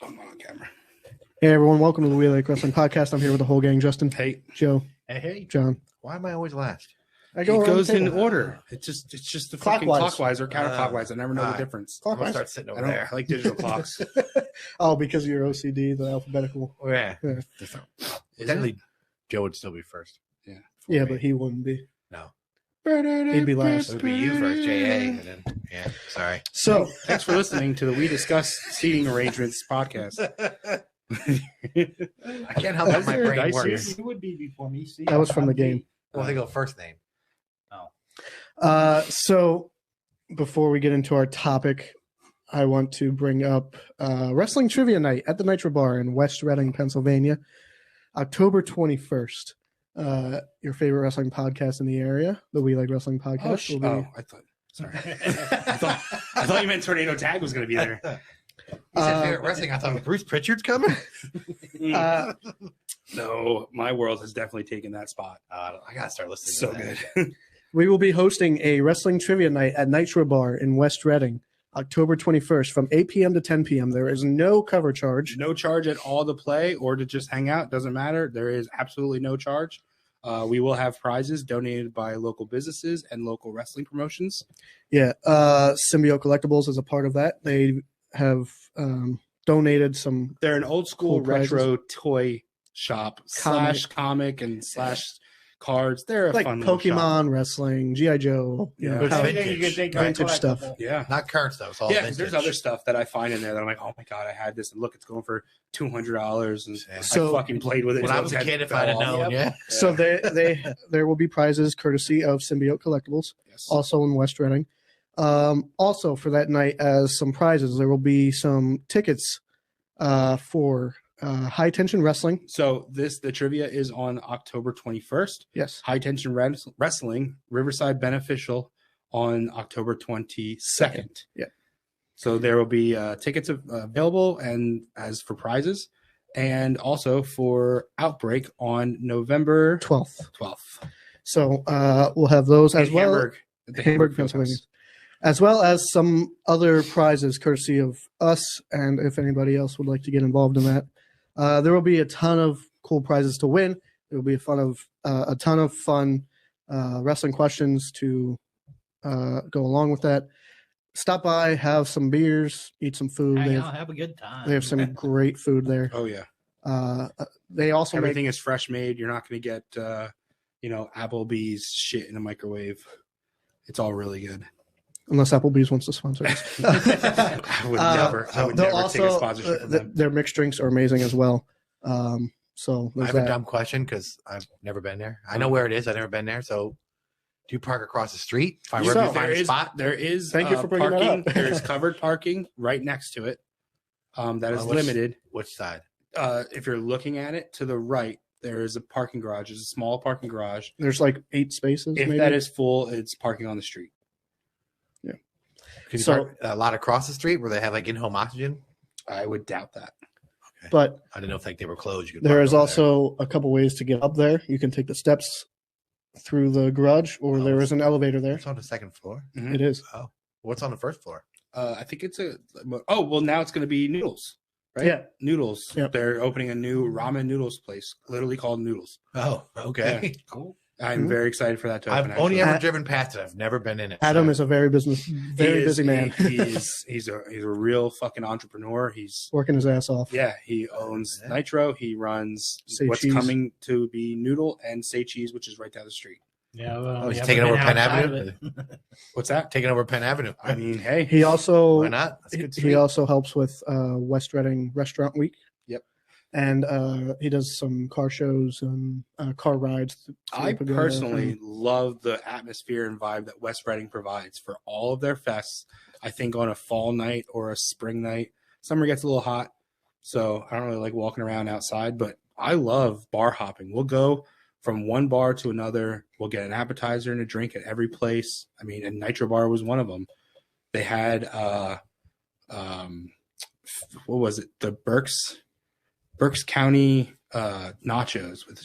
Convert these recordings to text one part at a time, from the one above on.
I'm on camera. Hey everyone, welcome to the We Like Wrestling Podcast. I'm here with the whole gang: Justin, Hey, Joe, Hey, John. why am I always last? I it go around goes the in table. order. It's just the fucking Clockwise. clockwise or counterclockwise. I never know the alright. difference. I'm gonna Clockwise. start sitting I over don't there. I like digital clocks. Oh, because of your OCD, the alphabetical. Oh, yeah. Yeah. Is Technically, Joe would still be first. Yeah. Yeah, me. but he wouldn't be. No. He'd be last. It would be you first, J.A. And then, yeah, sorry. So, Thanks for listening to the We Discuss Seating Arrangements podcast. I can't help it. My there brain dice works. here? You would be before me. See, that was from the game. Well, they go first name. So, before we get into our topic, I want to bring up Wrestling Trivia Night at the Nitro Bar in West Reading, Pennsylvania, October 21st. Your favorite wrestling podcast in the area, the We Like Wrestling Podcast. will be I thought. Sorry, I thought you meant Tornado Tag was going to be there. You said favorite wrestling. I thought Bruce Pritchard's coming. No, my world has definitely taken that spot. I gotta start listening. So to that. good. We will be hosting a wrestling trivia night at Nitro Bar in West Reading, October 21st from 8 p.m. to 10 p.m. There is no cover charge. No charge at all to play or to just hang out. Doesn't matter. There is absolutely no charge. We will have prizes donated by local businesses and local wrestling promotions. Yeah, Symbiote Collectibles is a part of that. They have donated some. They're an old school Cool prizes. retro toy shop / comic and / cards. They're a Like fun little shop. Pokemon, wrestling, G.I. Joe, Yeah. know, But it's how- vintage. You can think Vintage stuff. Yeah. Not current stuff. It's all Yeah, 'cause vintage. there's other stuff that I find in there that I'm like, oh my god, I had this, and look, it's going for $200, and Yeah. So- I fucking played with it. When until I was a its head kid, if fell I'd have off. known, yeah. So there will be prizes courtesy of Symbiote Collectibles, Yes. also in West Reading. Also for that night, as some prizes, there will be some tickets for High Tension Wrestling. So the trivia is on October 21st. Yes. High Tension Wrestling, Riverside Beneficial on October 22nd. Yeah. So there will be tickets available and as for prizes, and also for Outbreak on November 12th. 12th. So we'll have those as In well. Hamburg, at the Hamburg, Field Pennsylvania. House. As well as some other prizes courtesy of us, and if anybody else would like to get involved in that. There will be a ton of cool prizes to win. There will be a ton of fun wrestling questions to go along with that. Stop by, have some beers, eat some food. Hang out, have a good time. They have some great food there. Oh yeah, They also everything make, is fresh made. You're not going to get Applebee's shit in a microwave. It's all really good. unless Applebee's wants to sponsor us. I would never. I would They'll never take a sponsorship from them. Their mixed drinks are amazing as well. So I there's have a that. dumb question because I've never been there. I know where it is. I've never been there. So, do you park across the street? Find So, wherever you find There a is spot. there is Thank you for bringing that parking. up. There's covered parking right next to it. That is On which- limited. Which side? If you're looking at it to the right, there is a parking garage. It's a small parking garage. There's like 8 spaces. If maybe. that is full, it's parking on the street. Could you So- park a lot across the street where they have like in-home oxygen? I would doubt that. But I didn't know if like they were closed. You could there park is over also a couple ways to get up there. You can take the steps through the garage, or Oh, there is an elevator there. there. It's on the second floor. Mhm. It is. Oh, what's on the first floor? I think it's a. Oh well, now it's going to be Noodles, right? Yeah. Noodles. Yep. They're opening a new ramen noodles place, literally called Noodles. Oh, okay. Cool. I'm Mhm. very excited for that to open. I've only actually. ever driven past it. I've never been in it. Adam so- is a very busy man. He's a real fucking entrepreneur. He's Working his ass off. yeah. He owns Yeah. Nitro. He runs Say what's Cheese. coming to be Noodle and Say Cheese, which is right down the street. Yeah. Oh, he's you taking haven't over been Penn outside Avenue. of it. What's that? Taking over Penn Avenue. I mean, hey, He also Why not? That's a good he street. also helps with West Reading Restaurant Week. Yep. And he does some car shows and car rides. I put together. personally love the atmosphere and vibe that West Reading provides for all of their fests. I think on a fall night or a spring night, summer gets a little hot, so I don't really like walking around outside, but I love bar hopping. We'll go from one bar to another. We'll get an appetizer and a drink at every place. I mean, and Nitro Bar was one of them. They had what was it? The Berks County nachos with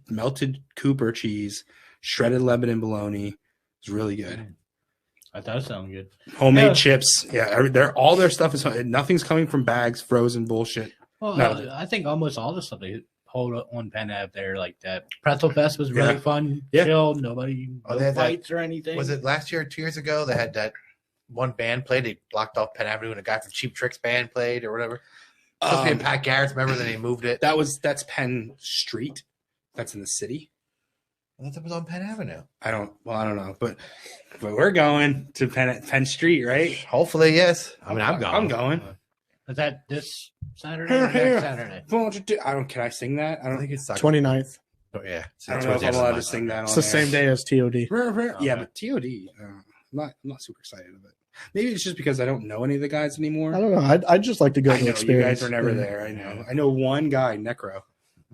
melted Cooper cheese, shredded Lebanon bologna. It's really good. That does sound good. Homemade Yeah. chips. Yeah, they're all their stuff is nothing's coming from bags, frozen bullshit. Well, None of it. I think almost all the stuff they hold on Penn Ave there, like that Pretzel Fest was really Yeah. fun, Yeah. chill, nobody, Oh, no they had that- fights or anything. Was it last year or 2 years ago? They had that one band played. They blocked off Penn Avenue, and a guy from Cheap Tricks band played or whatever. Supposed to be in Pat Garrett's. Remember? Then they moved it. That's Penn Street. That's in the city. I thought that was on Penn Avenue. I don't know, but we're going to Penn Street, right? Hopefully, yes. I mean, I'm going. I'm going. Is that this Saturday or next Saturday? Won't you do- I don't. Can I sing that? I I don't. think it's 29th. Oh, yeah. I don't know if I'm allowed to sing that. It's on the air. same day as TOD. Yeah, but TOD. I'm not super excited of it. Maybe it's just because I don't know any of the guys anymore. I don't know. I'd just like to go I to know experience. you guys are never Yeah. there. I know. I know one guy, Necro,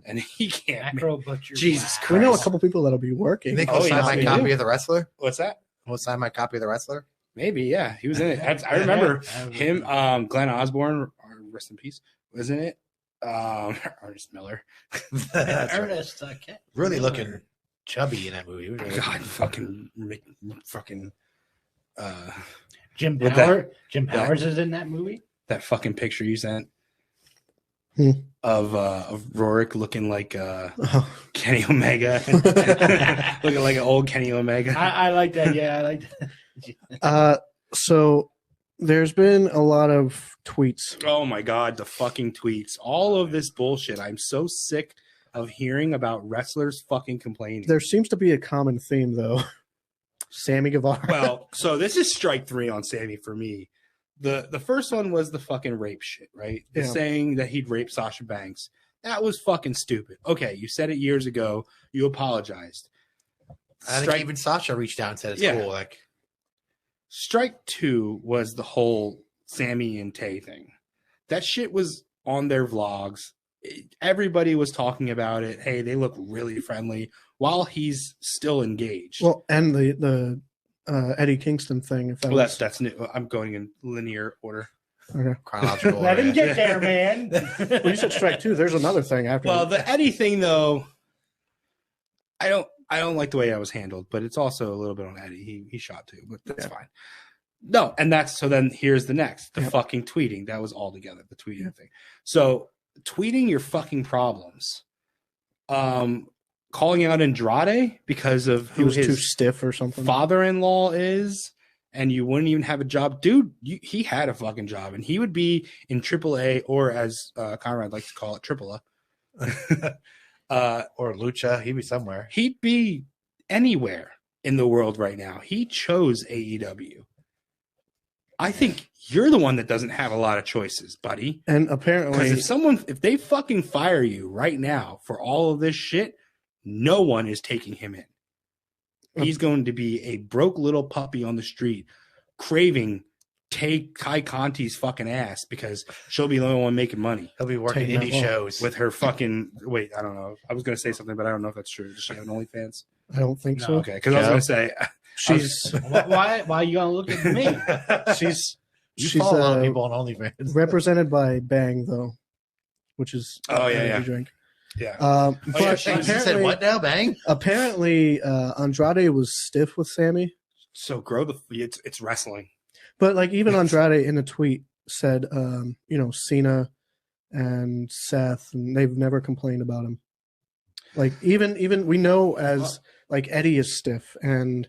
and he can't. Macro Butcher. Jesus We know a Christ. couple people that'll be working. You think Oh, he'll yeah, sign we my copy do. of The Wrestler? What's that? We'll sign my copy of The Wrestler? Maybe, yeah. He was in it. I remember him, Glenn Osborne, rest in peace, was in it. Ernest Miller. That's right. Ernest. Really looking chubby in that movie. He was really- God, fucking, Jim With Power. Jim Powers is in that movie. that fucking picture you sent Hmm. of Rorik looking like Oh, Kenny Omega, looking like an old Kenny Omega. I like that. Yeah, I like that. so there's been a lot of tweets. Oh my god, the fucking tweets, all of this bullshit. I'm so sick of hearing about wrestlers fucking complaining. There seems to be a common theme, though. Sammy Guevara. Well, so this is strike 3 on Sammy for me. The first one was the fucking rape shit, right? The Yeah. saying that he'd rape Sasha Banks. That was fucking stupid. Okay, you said it years ago. You apologized. I think even Sasha reached out and said it's Yeah. cool. Like, Strike 2 was the whole Sammy and Tay thing. That shit was on their vlogs. Everybody was talking about it. Hey, they look really friendly while he's still engaged. Well, and the Eddie Kingston thing. If that Well, was, that's new. I'm going in linear order. okay. chronological. Let him order. get there, man. Well, you said strike 2. There's another thing after. Well, that. the Eddie thing though, I don't like the way that was handled, but it's also a little bit on Eddie. He shot too, but that's fine. No, and that's so then here's the next. The Yep. fucking tweeting. That was all together, the tweeting thing. So tweeting your fucking problems. Calling out Andrade because of he who was too his stiff or something. father-in-law is, and you wouldn't even have a job. Dude, he had a fucking job, and he would be in AAA, or as Conrad likes to call it, Triple A. Or Lucha. He'd be somewhere. He'd be anywhere in the world right now. He chose AEW. I think you're the one that doesn't have a lot of choices, buddy. And Because apparently, if they fucking fire you right now for all of this shit, no one is taking him in. He's going to be a broke little puppy on the street craving Kai Conti's fucking ass because she'll be the only one making money He'll be working Taking that indie long. shows. with her fucking. Wait, I don't know. I was going to say something, but I don't know if that's true. Does she have an OnlyFans? I don't think No. so. Okay, because I was Yeah. going to say She's Why you gonna look at me? she's you she's follow a lot of people on OnlyFans. represented by Bang though, which is Oh, yeah, energy yeah. drink. yeah. But yeah, She said apparently, what now? Bang. apparently Andrade was stiff with Sammy. So grow the. It's wrestling. But like even Andrade in a tweet said, Cena and Seth, and they've never complained about him. Like even we know as like Eddie is stiff and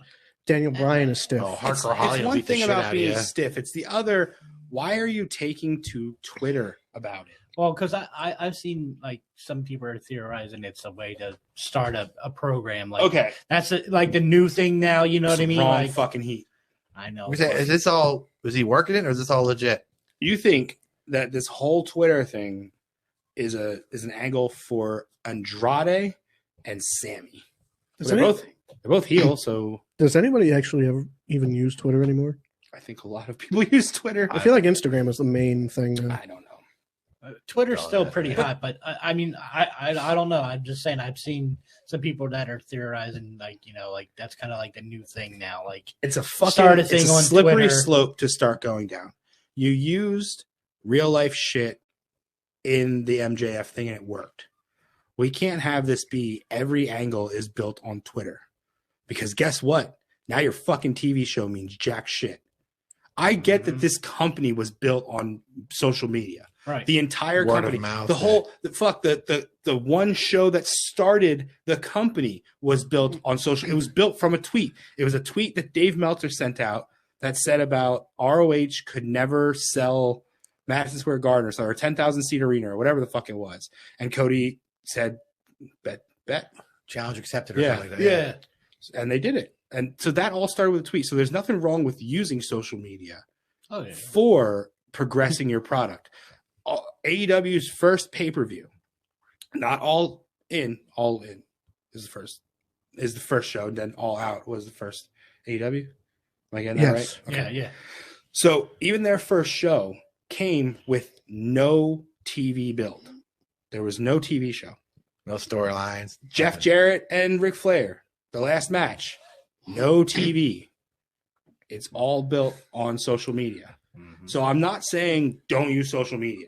Daniel Bryan is stiff. Oh, It's, Hardcore Holly it's will one beat the thing shit about out of being you. stiff. It's the other. Why are you taking to Twitter about it? Well, because I've seen like some people are theorizing it's a way to start a program. Like Okay, that's like the new thing now. You know what I mean? Wrong Like fucking heat. I know. Is this all? Was he working it, or is this all legit? You think that this whole Twitter thing is an angle for Andrade and Sammy? Does, They're any- both heel, so does anybody actually ever even use Twitter anymore? I think a lot of people use Twitter. I feel like Instagram is the main thing now. I don't know. Twitter's Oh, still yeah. pretty hot, but I mean, I don't know. I'm just saying I've seen some people that are theorizing like like that's kind of like the new thing now. Like It's a fucking Start a it's thing a on slippery Twitter. slope to start going down. You used real life shit in the MJF thing and it worked. We can't have this be every angle is built on Twitter. Because guess what? Now your fucking TV show means jack shit. I get that Mhm. this company was built on social media. Right. The entire Word of company, mouth, the whole the one show that started the company was built on social. It was built from a tweet. It was a tweet that Dave Meltzer sent out that said about ROH could never sell Madison Square Garden or a 10,000 seat arena or whatever the fuck it was. And Cody said, bet. Challenge accepted or Yeah. something like that. Yeah. And they did it. And so that all started with a tweet. So there's nothing wrong with using social media Oh yeah. for progressing your product. AEW's first pay-per-view, not all in is the first show, and then All Out was the first AEW. Am I getting that Yes. right? Yeah. Yeah. So even their first show came with no TV build. There was no TV show. No storylines. Jeff nothing. Jarrett and Ric Flair, the last match, no TV. It's all built on social media. Mhm. So I'm not saying don't use social media.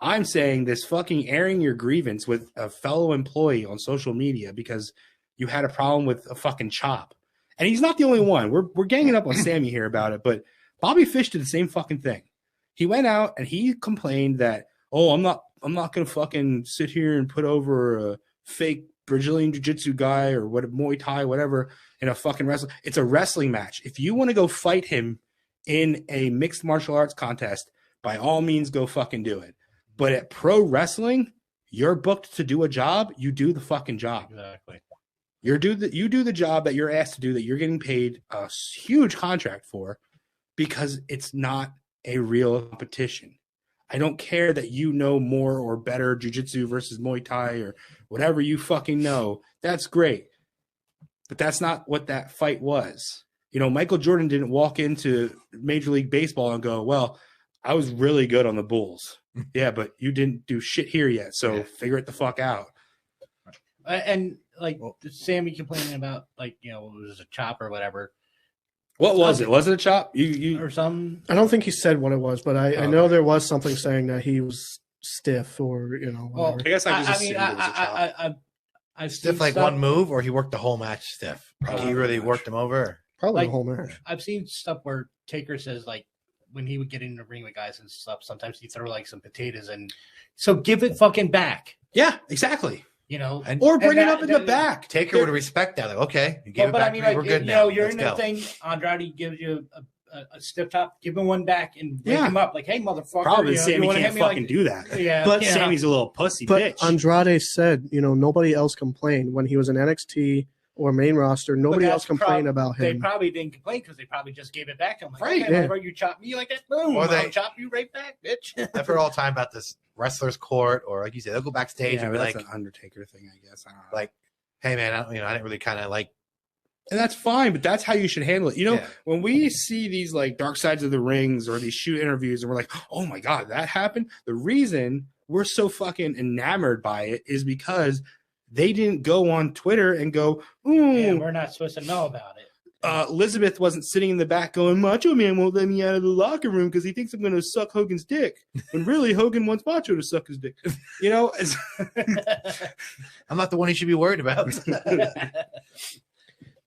I'm saying this fucking airing your grievance with a fellow employee on social media because you had a problem with a fucking chop. And he's not the only one. We're ganging up on Sammy here about it, but Bobby Fish did the same fucking thing. He went out and he complained that, oh, I'm not gonna fucking sit here and put over a fake Brazilian Jiu-Jitsu guy or what Muay Thai, whatever, in a fucking wrestling. It's a wrestling match. If you want to go fight him in a mixed martial arts contest, by all means go fucking do it. But at pro wrestling, you're booked to do a job, you do the fucking job. Exactly. You do the job that you're asked to do, that you're getting paid a huge contract for, because it's not a real competition. I don't care that you know more or better jiu-jitsu versus Muay Thai or whatever you fucking know. That's great. But that's not what that fight was. You know, Michael Jordan didn't walk into Major League Baseball and go, well, I was really good on the Bulls. Yeah, but you didn't do shit here yet, so figure it the fuck out. And like Sammy complaining about, like, you know, it was a chop or whatever. What was it? Was it a chop? You Or some. I don't think he said what it was, but I know there was something saying that he was stiff or, you know, Well, whatever. I guess I just I assumed mean, it was a chop. I've Stiff seen like stuff- one move, or he worked the whole match stiff. Like Probably he really the whole worked him over. Probably like- the whole match. I've seen stuff where Taker says, like, when he would get in the ring with guys and stuff, sometimes he'd throw like some potatoes and so give it fucking back, Yeah, exactly. you know. And Or bring And it that- up in the that- back. Taker would respect that. Like, okay, you gave Well, it but back I mean, to me. like, We're good you now. know, you're Let's in go. the thing. Andrade gives you a stiff top, give him one back and wake Yeah. him up. Like, hey, motherfucker, Probably you know, Sammy you wanna can't hit me fucking like, do that. Yeah, But yeah. Sammy's a little pussy But bitch. Andrade said, you know, nobody else complained when he was in NXT or main roster. Nobody that's else complained about They him. probably didn't complain because they probably just gave it back to him. Like, Right, okay, yeah. motherfucker, you chop me like that, boom, Or I'll they- chop you right back, bitch. I've heard all the time about this wrestler's court, or like you said, they'll go backstage yeah, and be but that's like, an Undertaker thing, I guess. I don't know. like, hey man, I didn't really kind of like. And that's fine, but that's how you should handle it. You know, Yeah. when we see these like Dark Sides of the Rings or these shoot interviews and we're like, oh my God, that happened. The reason we're so fucking enamored by it is because they didn't go on Twitter and go, ooh, Yeah, we're not supposed to know about it. Elizabeth wasn't sitting in the back going, Macho Man won't let me out of the locker room because he thinks I'm going to suck Hogan's dick. When really Hogan wants Macho to suck his dick. You know, it's, I'm not the one you should be worried about.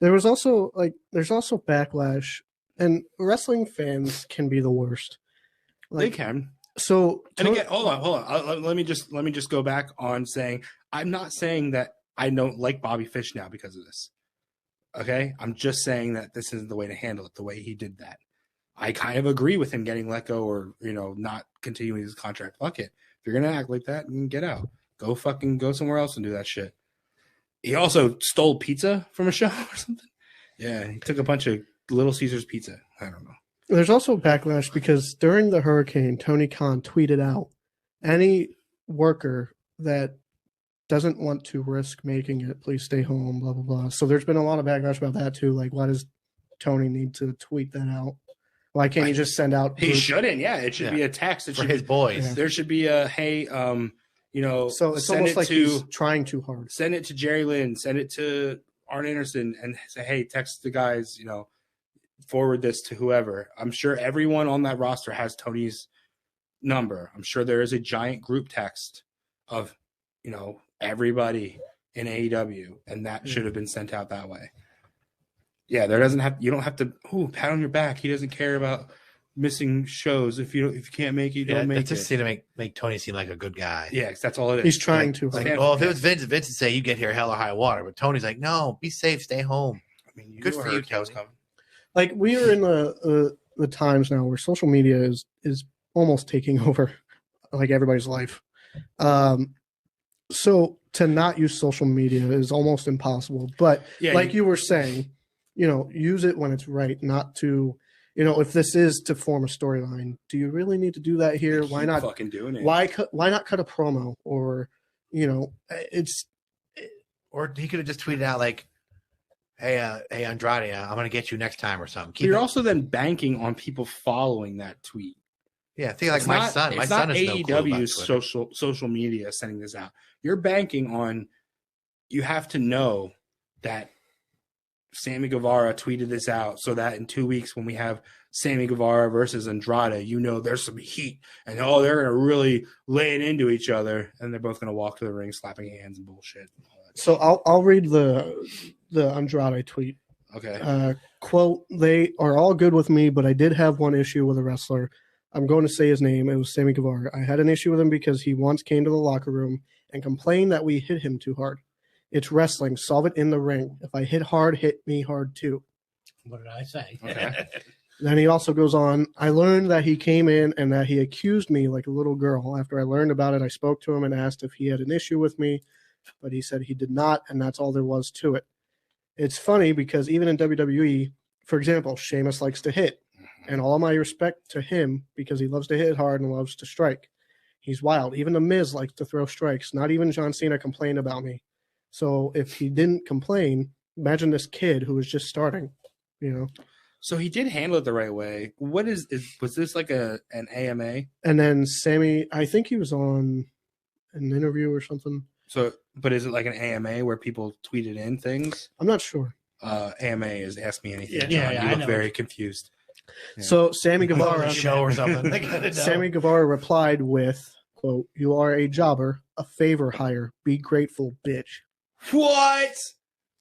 There's also backlash, and wrestling fans can be the worst. they can. So And again, hold on. Let me just go back on saying I'm not saying that I don't like Bobby Fish now because of this. Okay, I'm just saying that this isn't the way to handle it. The way he did that, I kind of agree with him getting let go or not continuing his contract. Fuck it. If you're gonna act like that, then get out. Go somewhere else and do that shit. He also stole pizza from a show or something. Yeah, he took a bunch of Little Caesars pizza. I don't know. there's also backlash because during the hurricane, Tony Khan tweeted out, any worker that doesn't want to risk making it, please stay home, blah, blah, blah. So there's been a lot of backlash about that too. Like, why does Tony need to tweet that out? Why can't he just send out? He shouldn't. Yeah, it should be a text. It For should his be, boys. Yeah. there should be a hey, So it's send almost it like to he's trying too hard. send it to Jerry Lynn, send it to Arn Anderson, and say, hey, text the guys, forward this to whoever. I'm sure everyone on that roster has Tony's number. I'm sure there is a giant group text of, everybody in AEW, and that should have been sent out that way. Yeah, you don't have to pat on your back. He doesn't care about missing shows. If you can't make it, you don't make It's it. just to make Tony seem like a good guy. Yeah, 'cause that's all it is. He's trying to. Like, Stand well, for if it was Vince would say you get here hell or high water, but Tony's like, no, be safe, stay home. I mean, Good knew a for you, hurricane was Tony. coming. Like we are in the times now where social media is almost taking over like everybody's life. So to not use social media is almost impossible. But Yeah, like you were saying, use it when it's right, not to, if this is to form a storyline, do you really need to do that here? Why keep not? fucking doing it? Why not cut a promo? Or, it's Or he could have just tweeted out like, hey Andrade, I'm gonna get you next time or something. You're also then banking on people following that tweet. Yeah, think like It's my not- son. My it's son not has no clue about AEW's Twitter. social media sending this out. You're banking on. You have to know that Sammy Guevara tweeted this out, so that in 2 weeks when we have Sammy Guevara versus Andrade, there's some heat, and they're gonna really lay it into each other, and they're both gonna walk to the ring slapping hands and bullshit. so I'll read the Andrade tweet. Okay. Quote, they are all good with me, but I did have one issue with a wrestler. I'm going to say his name. It was Sammy Guevara. I had an issue with him because he once came to the locker room and complained that we hit him too hard. It's wrestling. Solve it in the ring. If I hit hard, hit me hard too. What did I say? Okay. Then he also goes on, I learned that he came in and that he accused me like a little girl. After I learned about it, I spoke to him and asked if he had an issue with me, but he said he did not, and that's all there was to it. It's funny because even in WWE, for example, Sheamus likes to hit, and all my respect to him because he loves to hit hard and loves to strike. He's wild. Even The Miz likes to throw strikes. Not even John Cena complained about me. So if he didn't complain, imagine this kid who was just starting, So he did handle it the right way. What was this like an AMA? And then Sammy, I think he was on an interview or something. So, but is it like an AMA where people tweeted in things? I'm not sure. AMA is Ask Me Anything. Yeah, John. yeah, You I look know. very confused. Yeah. So Sammy Like Guevara, a show or something. Like, I don't know. Sammy Guevara replied with, quote, you are a jobber, a favor hire. Be grateful, bitch. What?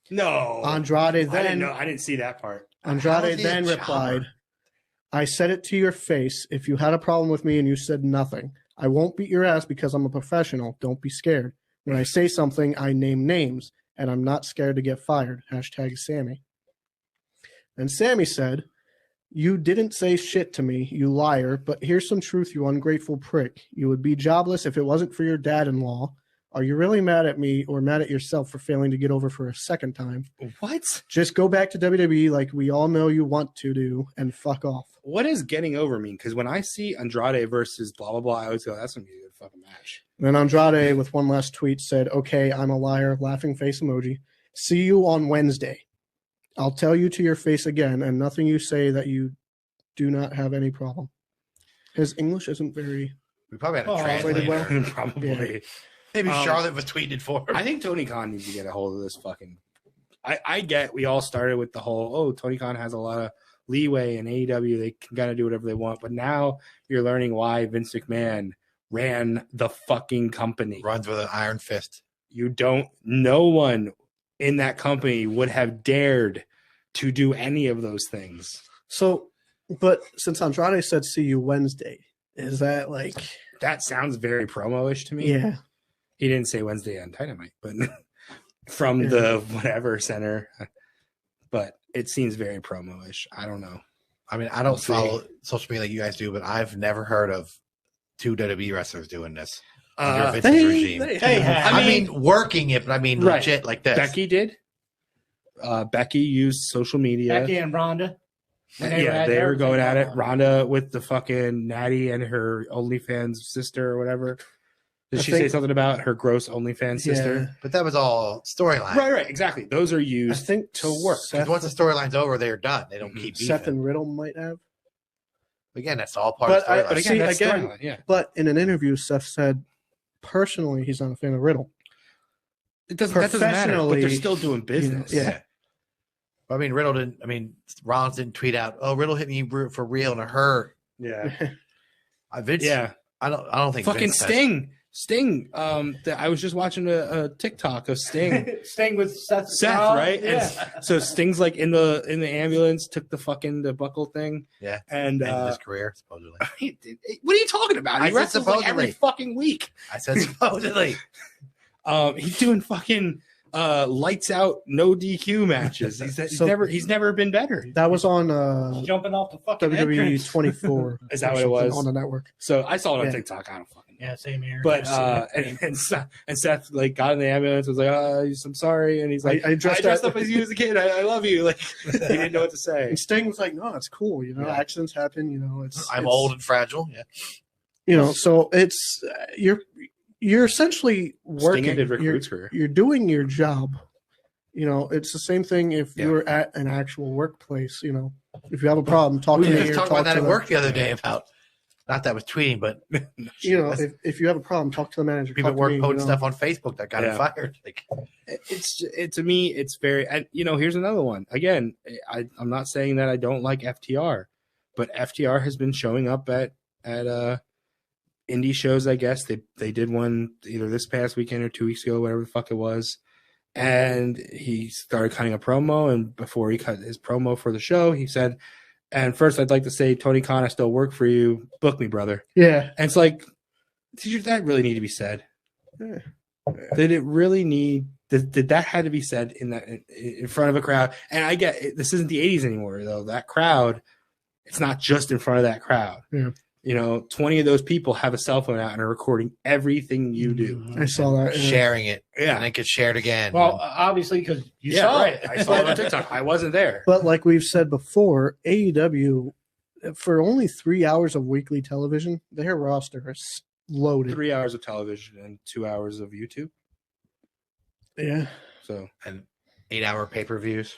No. Andrade I didn't know. then I didn't see that part. How is Andrade he a then jobber? replied, I said it to your face. If you had a problem with me and you said nothing, I won't beat your ass because I'm a professional. Don't be scared. When I say something, I name names, and I'm not scared to get fired. Hashtag Sammy. And Sammy said, you didn't say shit to me, you liar, but here's some truth, you ungrateful prick. You would be jobless if it wasn't for your dad-in-law. Are you really mad at me or mad at yourself for failing to get over for a second time? What? Just go back to WWE like we all know you want to do and fuck off. What does getting over mean? Because when I see Andrade versus blah blah blah, I always go, "That's gonna be a good fucking match." And then Andrade, with one last tweet, said, okay, I'm a liar, laughing face emoji. See you on Wednesday. I'll tell you to your face again, and nothing you say that you do not have any problem. His English isn't very... We probably had a Oh, translator. well. Probably. Maybe Um, Charlotte was tweeted for him. I think Tony Khan needs to get a hold of this fucking. I get we all started with the whole Tony Khan has a lot of leeway in AEW, they can kind of do whatever they want, but now you're learning why Vince McMahon ran the fucking company. Runs with an iron fist. No one in that company would have dared to do any of those things. So, but since Andrade said see you Wednesday, is that like... That sounds very promo-ish to me. Yeah. He didn't say Wednesday on Dynamite, but from Yeah. the whatever center. But it seems very promo-ish. I don't know. I mean, I don't We'll see. follow social media like you guys do, but I've never heard of two WWE wrestlers doing this under Vince's They- regime. they- I mean, working it, but I mean, Right. legit like this. Becky did. Becky used social media. Becky and Ronda. when Yeah, had they were everything going at it. on. Rhonda with the fucking Natty and her OnlyFans sister or whatever. Did I she say think- something about her gross OnlyFans sister? But that was all storyline. Right, exactly. Those are I used think to work. Seth, Because once the storyline's over, they're done. They don't keep Seth beefing. and Riddle might have. Again, that's all part But of I- the But storyline. again, See, that's again- storyline, yeah. But in an interview, Seth said, personally, he's not a fan of Riddle. That doesn't matter, but they're Professionally, still doing business. yeah. I mean, Riddle didn't. I mean, Rollins didn't tweet out, "Oh, Riddle hit me for real and it hurt." Yeah. Vince, Yeah. I don't think Fucking Vince says- Sting. Sting. I was just watching a TikTok of Sting. Staying with Seth, Right? Yeah. And so Sting's like in the ambulance, took the buckle thing. Yeah. And End of his career, supposedly. what are you talking about? I He said wrestles like every supposedly. fucking week. I said supposedly. He's doing fucking lights out, no DQ matches. He's never been better. That was on Jumping off the fucking WWE entrance. 24. Is that or what it was? something on the network? So I saw it on Yeah. TikTok. I don't fucking know. Yeah, same here. But and Seth like got in the ambulance, was like, I'm sorry, and he's like, I dressed up as you as a kid. I love you. Like he didn't know what to say. And Sting was like, "No, it's cool. You know, Yeah. accidents happen. You know, I'm old and fragile. Yeah. You know, so it's you're essentially working. Sting ended Rick You're, Rude's career. you're doing your job. You know, it's the same thing if Yeah. you were at an actual workplace. You know, if you have a problem, talk We to were me. just or talking about talk that to at the- work the other day about not that with tweeting, but You know, if you have a problem, talk to the manager. people talk at to work me, you posting know. stuff on Facebook that got him Yeah. fired. Like, To me, it's very. And here's another one. Again, I'm not saying that I don't like FTR, but FTR has been showing up at indie shows. I guess they did one either this past weekend or 2 weeks ago, whatever the fuck it was. And he started cutting a promo, and before he cut his promo for the show, he said, "And first, I'd like to say, Tony Khan, I still work for you. Book me, brother." Yeah, And it's like, did that really need to be said? Yeah. Did it really need? Did that had to be said in front of a crowd? And I get it, this isn't the '80s anymore, though. That crowd, it's not just in front of that crowd. Yeah. 20 of those people have a cell phone out and are recording everything you do. I saw that. Yeah. sharing it, Yeah. and it gets shared again. Well, obviously, because you Yeah, saw right. it. I saw it on TikTok. I wasn't there. But like we've said before, AEW for only 3 hours of weekly television, their roster is loaded. 3 hours of television and 2 hours of YouTube. Yeah, So and 8-hour pay-per-views.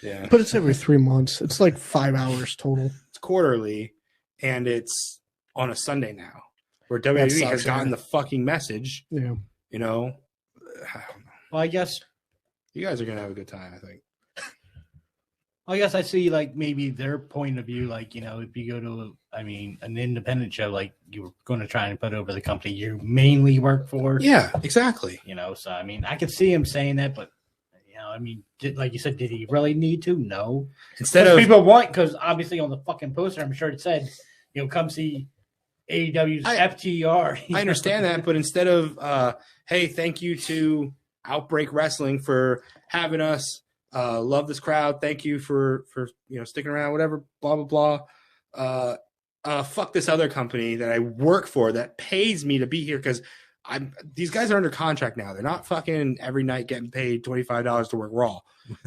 yeah, but it's every 3 months. It's like 5 hours total. it's quarterly, and it's on a Sunday now, where That WWE sucks, has gotten yeah. the fucking message. Yeah, I don't know. Well, I guess You guys are gonna have a good time, I think. I see like maybe their point of view, like, if you go to an independent show, like you're going to try and put over the company you mainly work for. Yeah, exactly. So I could see him saying that, but like you said, did he really need to? No. Instead Because of people want, because obviously on the fucking poster, I'm sure it said, come see AEW's FTR. I understand that, but instead of hey, thank you to Outbreak Wrestling for having us. Love this crowd. Thank you for sticking around. Whatever. Blah blah blah. Fuck this other company that I work for that pays me to be here because these guys are under contract now. They're not fucking every night getting paid $25 to work Raw.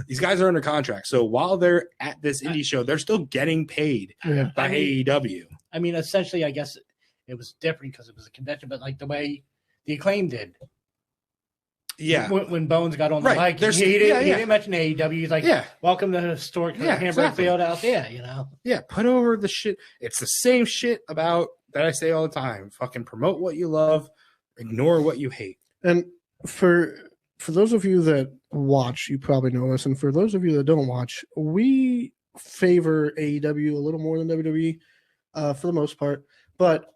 These guys are under contract. So while they're at this indie show, they're still getting paid yeah. by AEW. Essentially, I guess it was different because it was a convention, but like the way the Acclaim did. Yeah. When Bones got on the Right. mic, There's- he yeah. didn't mention AEW. He's like, Yeah. welcome to historic Yeah, Hamburg exactly. Field out there, Yeah, put over the shit. It's the same shit about that I say all the time. Fucking promote what you love, ignore what you hate. And for those of you that watch, you probably know this, and for those of you that don't watch, we favor AEW a little more than WWE for the most part. But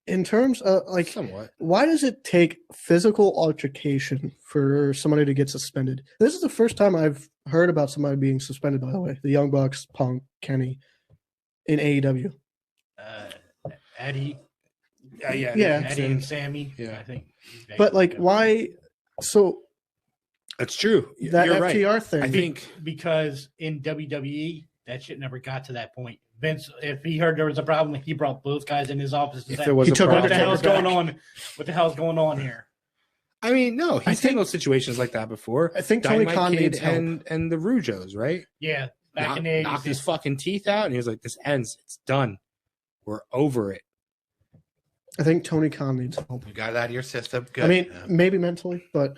in terms of Somewhat. why does it take physical altercation for somebody to get suspended? This is the first time I've heard about somebody being suspended, by the way. The Young Bucks, Punk, Kenny in AEW. Eddie, Yeah. Eddie and Sammy. Yeah. I think. But why? So That's true. that You're right. FTR thing. I think because in WWE, that shit never got to that point. Vince, if he heard there was a problem, he brought both guys in his office. And if said, there was He a took what problem, the hell's back. going on? What the hell's going on here? I mean, no, I he's think- handled situations like that before. I think Tony Dynamite Khan Kid needs help. and the Rujos, right? Yeah, back in the 80s. Knocked his fucking teeth out, and he was like, "This ends. It's done. We're over it." I think Tony Khan needs help. You got it out of your system. Good. I mean, Yeah. maybe mentally, but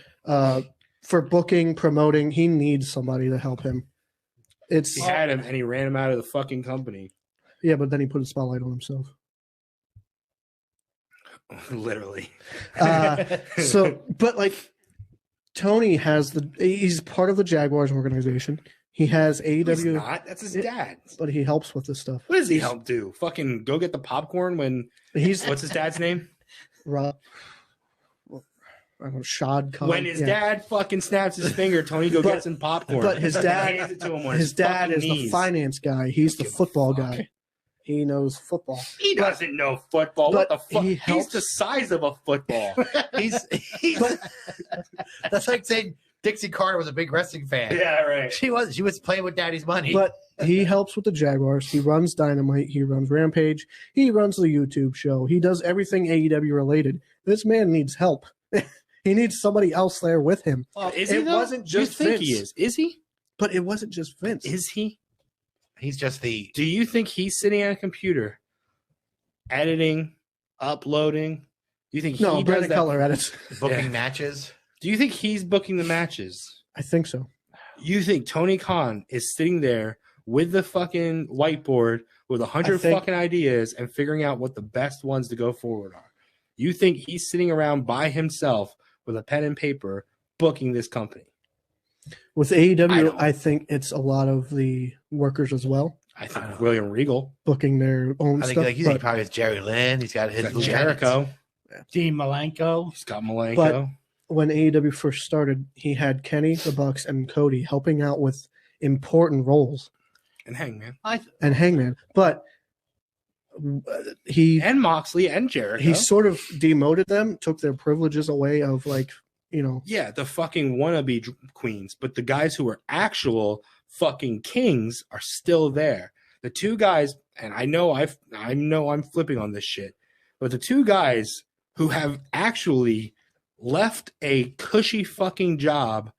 for booking, promoting, he needs somebody to help him. It's He had him, and he ran him out of the fucking company. yeah, but then he put a spotlight on himself. Literally. So, but Tony he's part of the Jaguars organization. He has He's AEW, not. That's his dad. but he helps with this stuff. What does he help do? Fucking go get the popcorn when He's what's his dad's name? I don't know, Shad Khan. When his Yeah. dad fucking snaps his finger, Tony go But- get some popcorn. but his dad- hands it to him on His dad fucking is the knees. finance guy. He's the Give a football fuck. guy. He knows football. He doesn't know football. What but the fuck? he He's helps- the size of a football. He's that's like saying Dixie Carter was a big wrestling fan. yeah, right. She was playing with daddy's money. But he helps with the Jaguars. He runs Dynamite. He runs Rampage. He runs the YouTube show. He does everything AEW related. This man needs help. He needs somebody else there with him. Well, Is it he though? wasn't Do you just think he Vince. is? Is he? But it wasn't just Vince. Is he? he's just the Do you think he's sitting at a computer, editing, uploading? Do you think No, he does Brandon that? Keller edits. booking Yeah. matches. Do you think he's booking the matches? I think so. You think Tony Khan is sitting there with the fucking whiteboard with 100 I think- fucking ideas and figuring out what the best ones to go forward are? You think he's sitting around by himself with a pen and paper booking this company? With I AEW, don't. I think it's a lot of the workers as well I think I don't William Regal, booking their own I think stuff. like he but, probably has Jerry Lynn. He's got his he's got lieutenants. Jericho, Dean Malenko. he's got Malenko. when AEW first started, he had Kenny, the Bucks, and Cody helping out with important roles and Hangman and Hangman. But he and Moxley and Jericho. he sort of demoted them, took their privileges away of like, you know, Yeah, the fucking wannabe queens, but the guys who are actual fucking kings are still there. The two guys, and I know I'm flipping on this shit, but the two guys who have actually left a cushy fucking job,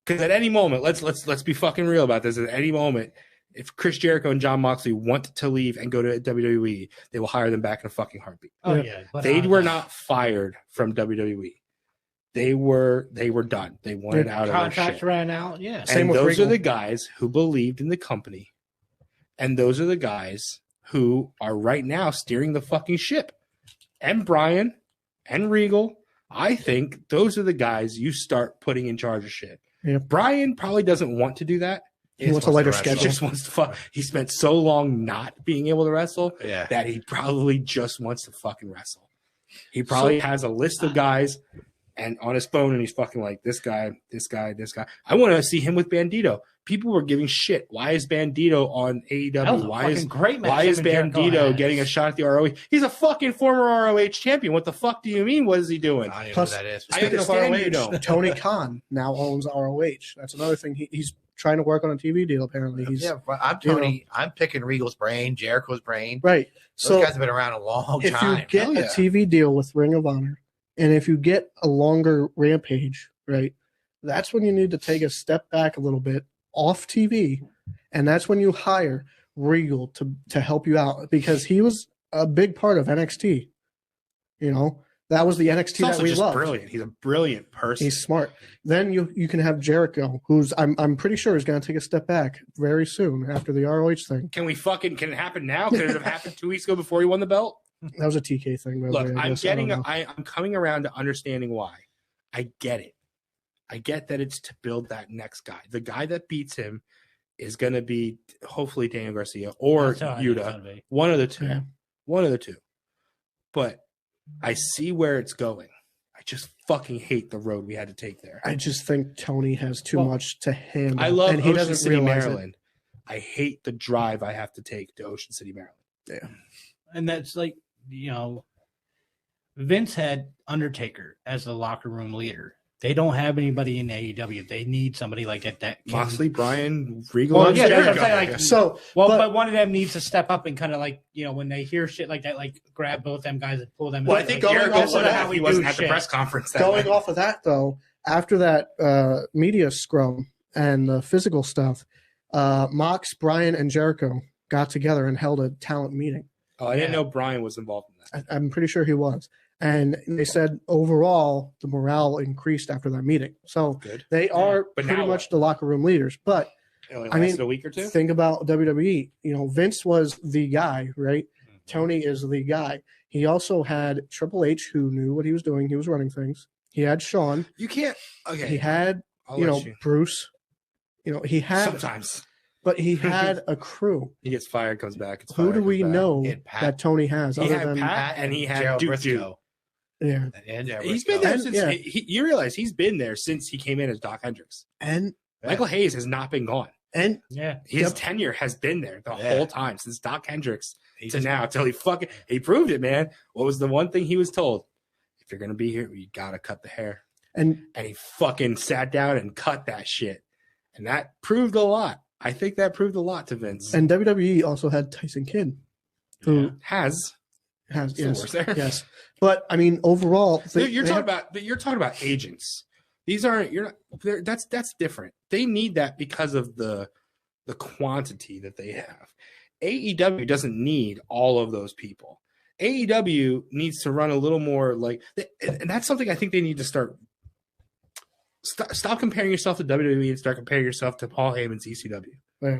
because at any moment, let's be fucking real about this. At any moment, if Chris Jericho and John Moxley want to leave and go to WWE, they will hire them back in a fucking heartbeat. Oh Yeah. yeah, but They were not fired from WWE. They were done. They wanted out of their contracts shit. ran out. Yeah, Same And with those Regal. are the guys who believed in the company. And those are the guys who are right now steering the fucking ship. And Brian and Regal, I think those are the guys you start putting in charge of shit. Yeah. Brian probably doesn't want to do that. He wants a lighter to He schedule. just wants to fuck. He spent so long not being able to wrestle wrestle. Yeah. that he probably just wants to fucking wrestle. He probably has a list of guys and on his phone and he's fucking like this guy, this guy, this guy. I want to see him with Bandito. People were giving shit. Why is Bandito on that was AEW? a Why fucking is great match. why is him and Jericho Bandito had. getting a shot at the ROH? He's a fucking former ROH champion. What the fuck do you mean? What is he doing? I don't even Plus- know who that is. I Speaking of understand you ROH, don't. Tony Khan now owns ROH. That's another thing. He's trying to work on a TV deal. Apparently, he's Yeah, but I'm you know. Tony. I'm picking Regal's brain, Jericho's brain. right. Those So guys have been around a long if time. you get Hell a yeah. TV deal with Ring of Honor, and if you get a longer Rampage, right, that's when you need to take a step back a little bit off TV, and that's when you hire Regal to help you out because he was a big part of NXT. You know, that was the He's NXT that also we just loved. brilliant. He's a brilliant person. He's smart. Then you can have Jericho, who's I'm pretty sure is going to take a step back very soon after the ROH thing. Can it happen now? Could it have happened 2 weeks ago before he won the belt? That was a TK thing. By the Look, way, I I'm guess. I don't getting, know. I'm coming around to understanding why. I get it. I get that it's to build that next guy. The guy that beats him is going to be hopefully Daniel Garcia or That's how I think it's Yuta. gonna be. One of the two. Yeah. One of the two. But I see where it's going. I just fucking hate the road we had to take there. I just think Tony has too Well, much to handle. I love and he Ocean doesn't City, realize it. Maryland. I hate the drive I have to take to Ocean City, Maryland. And that's like, you know, Vince had Undertaker as the locker room leader. They don't have anybody in AEW. They need somebody like that. Can, Moxley, Brian, Regal, Well, and yeah, that's what I'm Jericho. saying, like, So, Well, but- but one of them needs to step up and kind of like, you know, when they hear shit like that, like grab both them guys and pull them. Well, I in, think like, going Jericho off of would that, have. we He do wasn't at the shit. press conference. That going night. off of that though, after that media scrum and the physical stuff, Mox, Brian, and Jericho got together and held a talent meeting. Oh, I didn't Yeah. know Brian was involved in that. I'm pretty sure he was. And they said overall the morale increased after that meeting. So Good. they are But pretty now much what? the locker room leaders. But It only I mean, lasted a week or two. think about WWE. You know, Vince was the guy, right? Tony is the guy. He also had Triple H, who knew what he was doing. He was running things. He had Shawn. You can't. Okay. He had, I'll you know, let Bruce. You know, he had, Sometimes but he had a crew. he gets fired, comes back. Gets Who fired, do comes we back. know He had Pat. that Tony has He other had than Pat. and he had Gerald Duke Briscoe. Yeah, And yeah, He's been there And- since yeah. you realize he's been there since he came in as Doc Hendricks. and Michael Hayes has not been gone. Yeah. His Yep. tenure has been there the Yeah. whole time since Doc Hendricks he to just- now till he proved it, man. What was the one thing he was told? If you're gonna be here, you gotta cut the hair. and And he fucking sat down and cut that shit. And that proved a lot. I think that proved a lot to Vince. and WWE also had Tyson Kidd, who Yeah. has has still works there. yes. But I mean, overall, you're talking about agents. These aren't that's different. They need that because of the quantity that they have. AEW doesn't need all of those people. AEW needs to run a little more like, and that's something I think they need to stop comparing yourself to WWE and start comparing yourself to Paul Heyman's ECW. Yeah.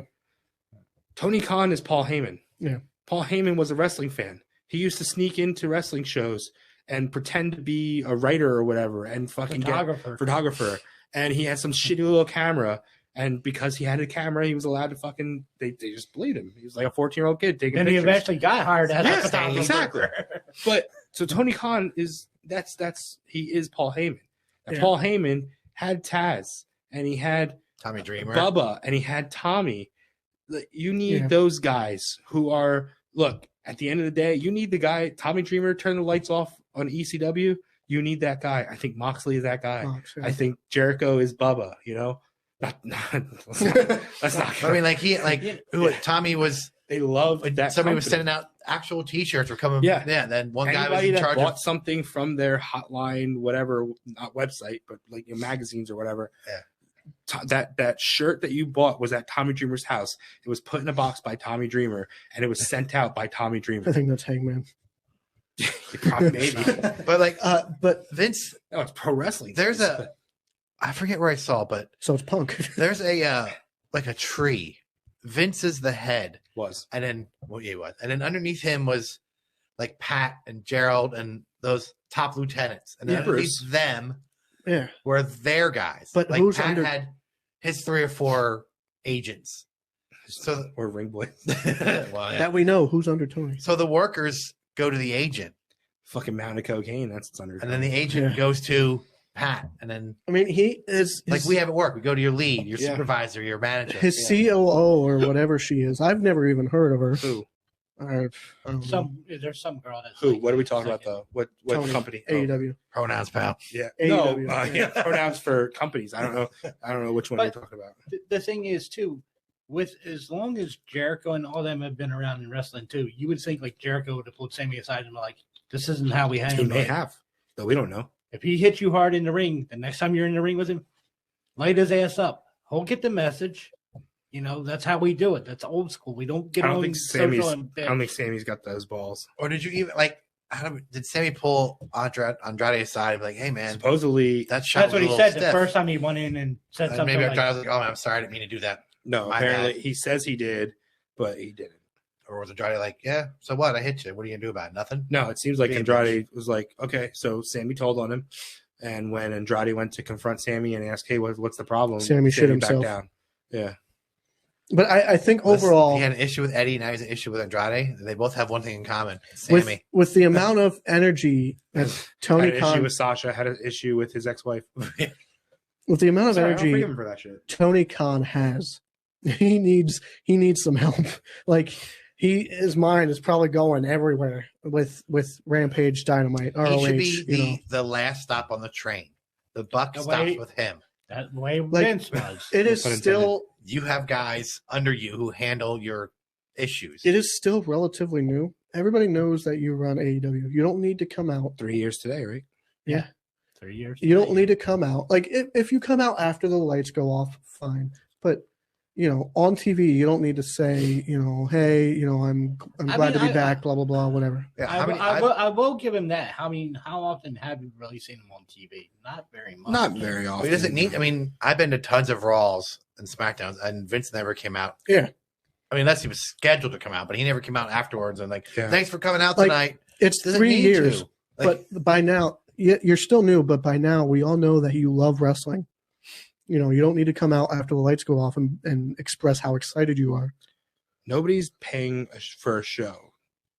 Tony Khan is Paul Heyman. Yeah. Paul Heyman was a wrestling fan. He used to sneak into wrestling shows and pretend to be a writer or whatever and fucking photographer. And he had some shitty little camera. And because he had a camera, he was allowed to fucking, they just believed him. He was like a 14-year-old kid taking Then he pictures. eventually got hired as Yeah, a photographer. exactly. But so Tony Khan he is Paul Heyman. And Yeah. Paul Heyman had Taz and he had Tommy Dreamer. Bubba and he had Tommy. Like, you need Yeah. those guys who are, look, at the end of the day, you need the guy, Tommy Dreamer, turn the lights off on ECW. You need that guy. I think Moxley is that guy. I think Jericho is Bubba, you know? Let's not I mean, Tommy was. they love that. Somebody was company. sending out actual T-shirts. Were coming. Yeah. And then one guy was Anybody in that charge bought of. something from their hotline, whatever, not website, but like your magazines or whatever. Yeah. That shirt that you bought was at Tommy Dreamer's house. It was put in a box by Tommy Dreamer, and it was sent out by Tommy I Dreamer. think that's Hangman. Maybe. But like But Vince, No, it's pro wrestling. there's I forget where I saw, but so it's Punk. there's a like a tree. Vince is the head, was and then he was, and then underneath him was like Pat and Gerald and those top lieutenants, and then Yeah, underneath Bruce. them Yeah, were their guys. But like who's Pat under- had his 3 or 4 agents. So or ring boy. well, yeah. that we know who's under Tony. So the workers go to the agent, Fucking mountain of cocaine. That's what's under. and then the agent Yeah. goes to Pat, and then I mean, he is like we have at work, we go to your lead, your Yeah. supervisor, your manager. his Yeah. COO or whatever she is. I've never even heard of her. Who? I don't know. There's some girl that's Who? like- What are we talking about second. though? What Tony, company? Oh, AEW. Pronouns, pal. yeah. AEW. No. Yeah. Pronouns for companies. I don't know. I don't know which one But- we're talking about. The thing is too, with as long as Jericho and all them have been around in wrestling too, you would think like Jericho would have pulled Sammy aside and be like, "This isn't how we He hang." may have, but we don't know. If he hits you hard in the ring, the next time you're in the ring with him, light his ass up. He'll get the message. You know, that's how we do it. That's old school. We don't get I don't on think social Sammy's. and I don't think Sammy's got those balls. Or did you even like? Did Sammy pull Andrade aside and be like, "Hey man, Supposedly, that shot That's was what he a little said stiff." the first time he went in and said And something maybe like, Andrade was like, "Oh, I'm sorry, I didn't mean to do that." no. My Apparently, bad. he says he did, but he didn't. Or was Andrade like, "Yeah, so what? I hit you. What are you gonna do about it? Nothing?" No, it seems like Be a Andrade was like, okay, so Sammy told on him, and when Andrade went to confront Sammy and ask, hey, what's the problem? Sammy shit himself. down. Yeah, But I think Listen, overall, he had an issue with Eddie. Now he's an issue with Andrade. They both have one thing in common: with Sammy. with the amount of energy that had Tony an issue Khan, with Sasha, had an issue with his ex-wife. with the amount of Sorry, I don't energy forgive him for that shit. Tony Khan has, he needs some help. Like his mind is probably going everywhere with Rampage, Dynamite, ROH. He should be you know, the last stop on the train. The buck The stops way- with him. that way Like, Vince was. it is pun intended. still You have guys under you who handle your issues. it is still relatively new. Everybody knows that you run AEW. You don't need to come out. 3 years today, right? 3 years. You don't need to come out. Like if you come out after the lights go off, fine. But you know, on TV, you don't need to say, you know, hey, you know, I'm I glad mean, to be back, blah blah blah, whatever. Yeah, I will give him that. I mean, how often have you really seen him on TV? Not very much. Not very often. He doesn't need. I mean, I've been to tons of Raws and SmackDowns, and Vince never came out. Yeah. I mean, unless he was scheduled to come out, but he never came out afterwards and like, Yeah. thanks for coming out Like, tonight. It's Doesn't 3 need years, to. Like, but by now you're still new. But by now, we all know that you love wrestling. You know, you don't need to come out after the lights go off and express how excited you are. Nobody's paying for a show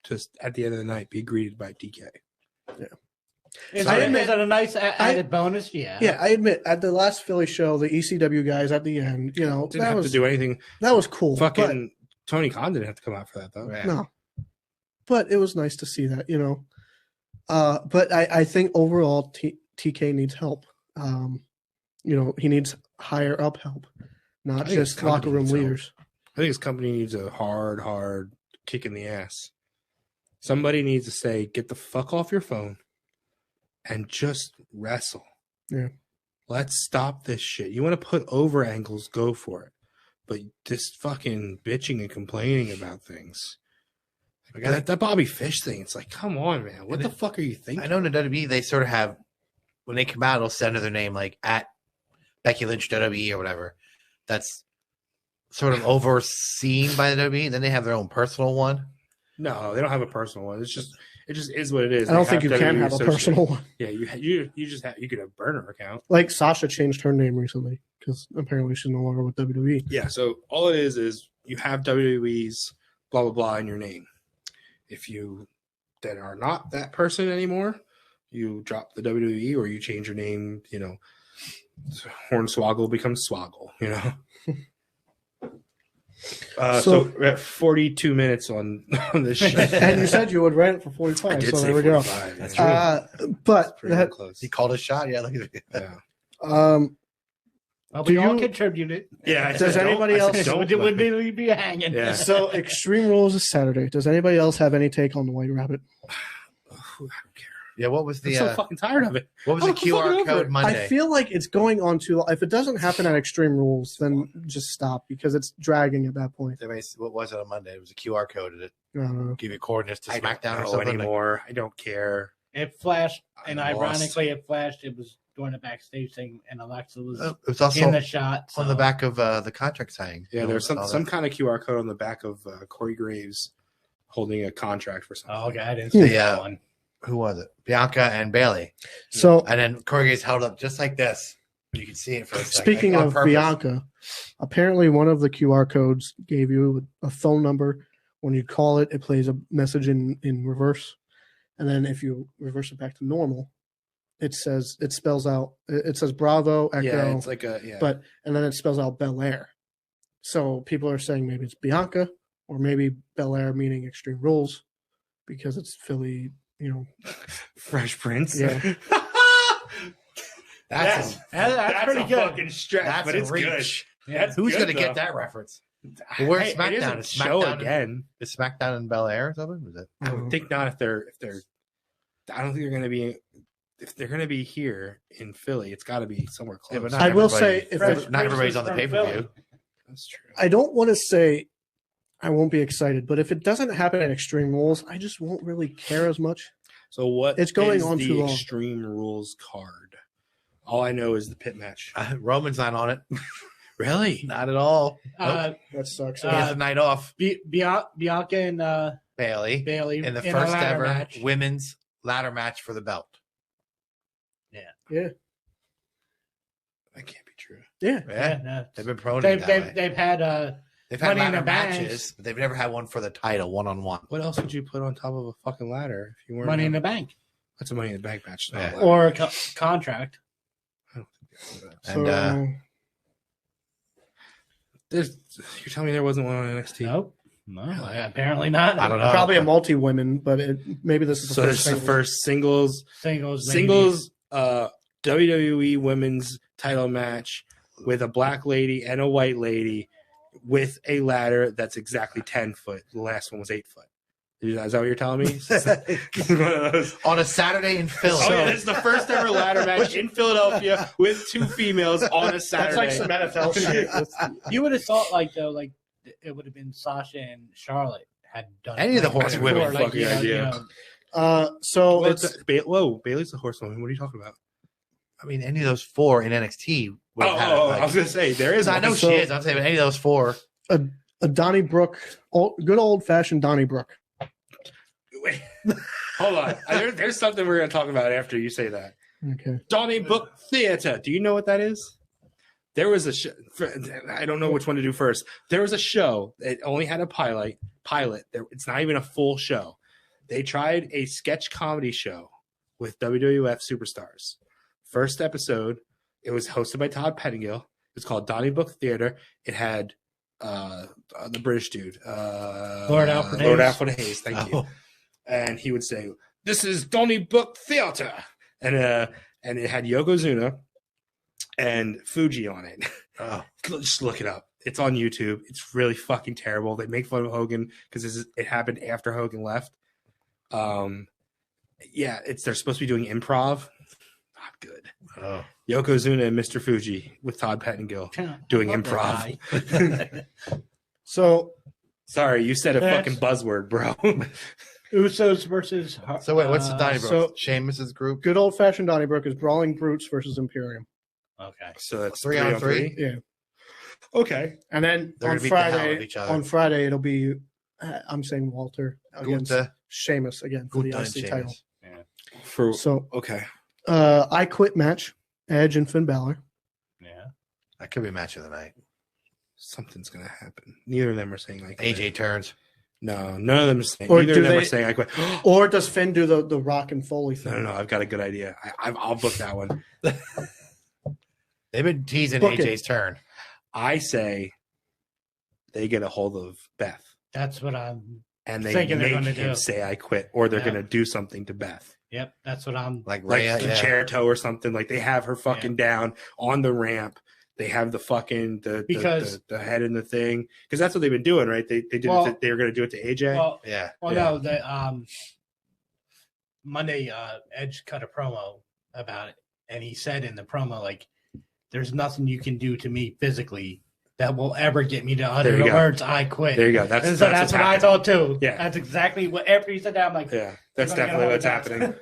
to, at the end of the night, be greeted by DK. Is, I it, admit- is it a nice added bonus? Yeah. Yeah, I admit at the last Philly show, the ECW guys at the end, Didn't that have was to do anything. that was cool. Fucking Tony Khan didn't have to come out for that though. Yeah. But, no, but it was nice to see that. But I think overall TK needs help. He needs higher up help, not I think his just locker company room needs help. leaders. I think his company needs a hard kick in the ass. Somebody needs to say, get the fuck off your phone and just wrestle. Yeah. Let's stop this shit. You want to put over angles, go for it. But this fucking bitching and complaining about things. Like that Bobby Fish thing, it's like, come on, man. What the fuck are you thinking? I know in the WWE they sort of have when they come out, it'll send their name like at Becky Lynch WWE or whatever. That's sort of overseen by the WWE. Then they have their own personal one. No, they don't have a personal one. It just is what it is. I don't They think you have can WWE have a associated. personal one. Yeah, you just have you could have a burner account. Like Sasha changed her name recently because apparently she's no longer with WWE. Yeah, so all it is you have WWE's blah blah blah in your name. If you then are not that person anymore, you drop the WWE or you change your name. Hornswoggle becomes Swoggle. So we're at 42 minutes on this show. And you said you would rent for 45, I did so say there we go. 45. That's Yeah. But Pretty that, close. He called a shot. Yeah, look at it. Yeah. Well, Do we all you- contributed. Yeah. I Does said don't. anybody I said else- don't, Would but- we be hanging? Yeah. so Extreme Rules is Saturday. Does anybody else have any take on the White Rabbit? I don't care. Yeah, what was I'm the so fucking tired of it. what was the I'm fucking QR over code it. Monday? I feel like it's going on too. If it doesn't happen at Extreme Rules, then just stop because it's dragging at that point. What was it on Monday? It was a QR code. Did it I don't know. give you coordinates to I don't SmackDown or know something? anymore. I don't care. It flashed, and I'm lost. ironically, it flashed. It was during the backstage thing, and Alexa was It was also in the shot. on the so- back of the contract signing. Yeah, there's all some that. kind of QR code on the back of Corey Graves holding a contract for something. Oh, okay, I didn't see Yeah. that one. Who was it? Bianca and Bailey. So And then Corey Graves held up just like this. You can see it for a second. speaking like, on of purpose. Bianca, apparently one of the QR codes gave you a phone number. When you call it, it plays a message in reverse, and then if you reverse it back to normal, it says Bravo Echo, Yeah, it's like a but and then it spells out Bel Air. So people are saying maybe it's Bianca or maybe Bel Air meaning Extreme Rules because it's Philly. Fresh Prince. Yeah. That's That's pretty a good. fucking stretch, That's but a it's reach. good. Yeah. That's who's good, going to though. get that reference? Well, where's It SmackDown? isn't Is show SmackDown again. Is SmackDown in Bel Air or something? Was it? I would think not if they're. I don't think they're going to be. If they're going to be here in Philly, it's got to be somewhere Yeah, close. but not I will everybody- say if Fresh it- not everybody's on the Prince pay is per from view. Philly. That's true. I don't want to say I won't be excited, but if it doesn't happen at Extreme Rules, I just won't really care as much. So what? It's going is on the too long. Extreme Rules card. All I know is the pit match. Roman's not on it. Really? Not at all. That sucks. He has a night off. Bianca and Bailey Bailey in the a first ladder ever match. women's ladder match for the belt. yeah, That can't be true. yeah. Yeah, no. they've been promoting that way. They've had They've had Money in ladder the Bank. matches, but they've never had one for the title, one-on-one. What else would you put on top of a fucking ladder if you weren't? Money in the Bank That's a Money in the Bank match. Not a Yeah. ladder. or a contract. And So, You're telling me there wasn't one on NXT? Nope. No, apparently not. I don't know. probably a multi-women, but maybe this is the So first. this is the single. first Singles. maybe. singles WWE Women's Title match with a black lady and a white lady with a ladder that's exactly 10 foot. The last one was 8 foot. Is that what you're telling me? One of those. on a Saturday in Philly. Oh, yeah, this is the first ever ladder match in Philadelphia with two females on a Saturday. That's like some NFL shit. You would have thought it would have been Sasha and Charlotte had done Any of the like, horsewomen. before, Fucking idea. So Well, it's whoa, Bailey's the horsewoman. What are you talking about? I mean, any of those four in NXT would have had it. I was gonna say there is. I know one. she is. I'm saying, but any of those four. a Donnybrook, good old-fashioned Donnybrook. Wait, hold on. There's something we're gonna talk about after you say that. Okay. Donnybrook Theater. Do you know what that is? There was a show. I don't know which one to do first. There was a show. It only had a pilot. It's not even a full show. They tried a sketch comedy show with WWF superstars. First episode, it was hosted by Todd Pettingill. It's called Donnybrook Theater. It had the British dude, Lord Alfred Lord Hayes. Alfred Hayes. Thank you. Oh. And he would say, "This is Donnybrook Theater," and it had Yokozuna and Fuji on it. Oh. Just look it up. It's on YouTube. It's really fucking terrible. They make fun of Hogan because it happened after Hogan left. Yeah, they're supposed to be doing improv. Not good. Oh. Yokozuna and Mr. Fuji with Todd Pettingill doing Fuck improv. that guy. So Sorry, you said a That's- fucking buzzword, bro. Usos versus. So wait, what's the Donnybrook? so- Sheamus's group? good old fashioned Donnybrook is Brawling Brutes versus Imperium. Okay. So that's 3-on-3? Yeah. Okay. And then They're on gonna beat the hell out of Friday, each other. it'll be I'm saying Walter against Gunther. Sheamus again for the Gunther and IC title. Sheamus. For So okay. I Quit match, Edge and Finn Balor. Yeah. That could be match of the night. Something's gonna happen. Neither of them are saying like AJ turns. No, none of them are saying. Or Neither do of them they- are saying I quit. Or does Finn do the Rock and Foley thing? No, I've got a good idea. I'll book that one. They've been teasing Book it. AJ's turn. I say they get a hold of Beth That's what I'm. and they Thinking they're make gonna him do. say I quit, or they're Yeah. gonna do something to Beth, Yep. That's what I'm. Like like Rhea, the yeah. chair toe or something. Like they have her fucking down on the ramp. They have the fucking Because- the head in the thing because that's what they've been doing, right? They did Well- they were gonna do it to AJ. Well, Yeah. no. The Monday, Edge cut a promo about it, and he said in the promo, like, "There's nothing you can do to me physically that will ever get me to utter There you the go. words I quit." There you go. That's And so that's what's what I happening. thought too. Yeah. That's exactly what. After he said that, I'm like, Yeah, that's They're gonna definitely get what's a hold of happening.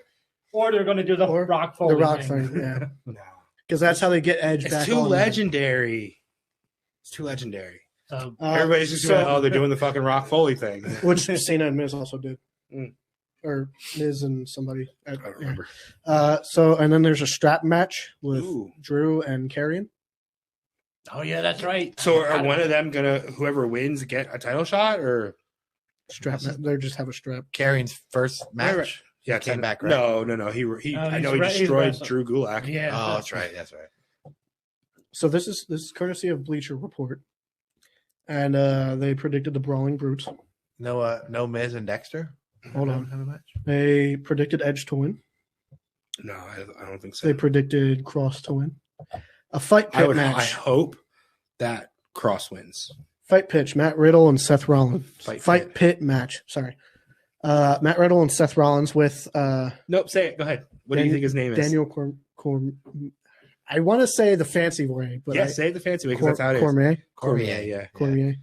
or they're going to do the Or Rock Foley the Rock thing. thing, yeah. No, Because that's how they get Edge it's back too on. legendary. It's too legendary. So Everybody's just so- going, oh, they're doing the fucking Rock Foley thing. Which Cena and Miz also did. Mm. Or Miz and somebody. I don't remember. So, and then there's a strap match with Ooh. Drew and Karrion. oh yeah, that's right. So are one of them gonna whoever wins get a title shot or Strap match. They just have a strap. Carrion's first match. Right. Yeah, came back, right? No. He No, I know he he's destroyed wrestled. Drew Gulak. Yeah. Oh, that's right. That's right. So this is courtesy of Bleacher Report. And they predicted the Brawling Brutes. No Miz and Dexter. Hold on. Have a match. They predicted Edge to win. No, I don't think so. They predicted Cross to win. A fight pit I match. hope that Cross wins. Fight pitch, Matt Riddle and Seth Rollins. Fight Fight pit match. Sorry. Matt Riddle and Seth Rollins with Nope, say it. Go ahead. What do you think his name is? Daniel I want to say the fancy way, but Yeah, say it the fancy way because that's how it is. Cormier. Cormier, yeah. Cormier.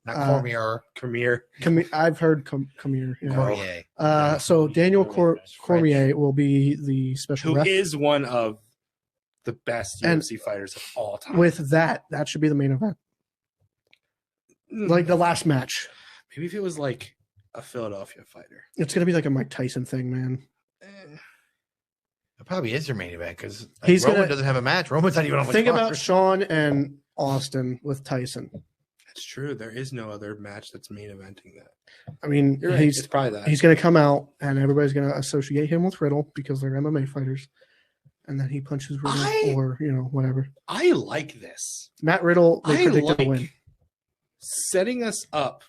Not Cormier. Cormier. I've heard Cormier. Yeah. Cormier. So Daniel French. Cormier will be the special Who ref. is one of the best And- UFC fighters of all time. With that should be the main event. Like the last match. Maybe if it was like a Philadelphia fighter. It's gonna be like a Mike Tyson thing, man. It probably is their main event because He's Roman gonna- doesn't have a match. Roman's not even on the Think card. about Sean and Austin with Tyson. That's true. There is no other match that's main eventing that. I mean, You're right. he's It's probably that. he's going to come out and everybody's going to associate him with Riddle because they're MMA fighters. And then he punches Riddle or, whatever. I like this. Matt Riddle, they I predicted like to win. setting us up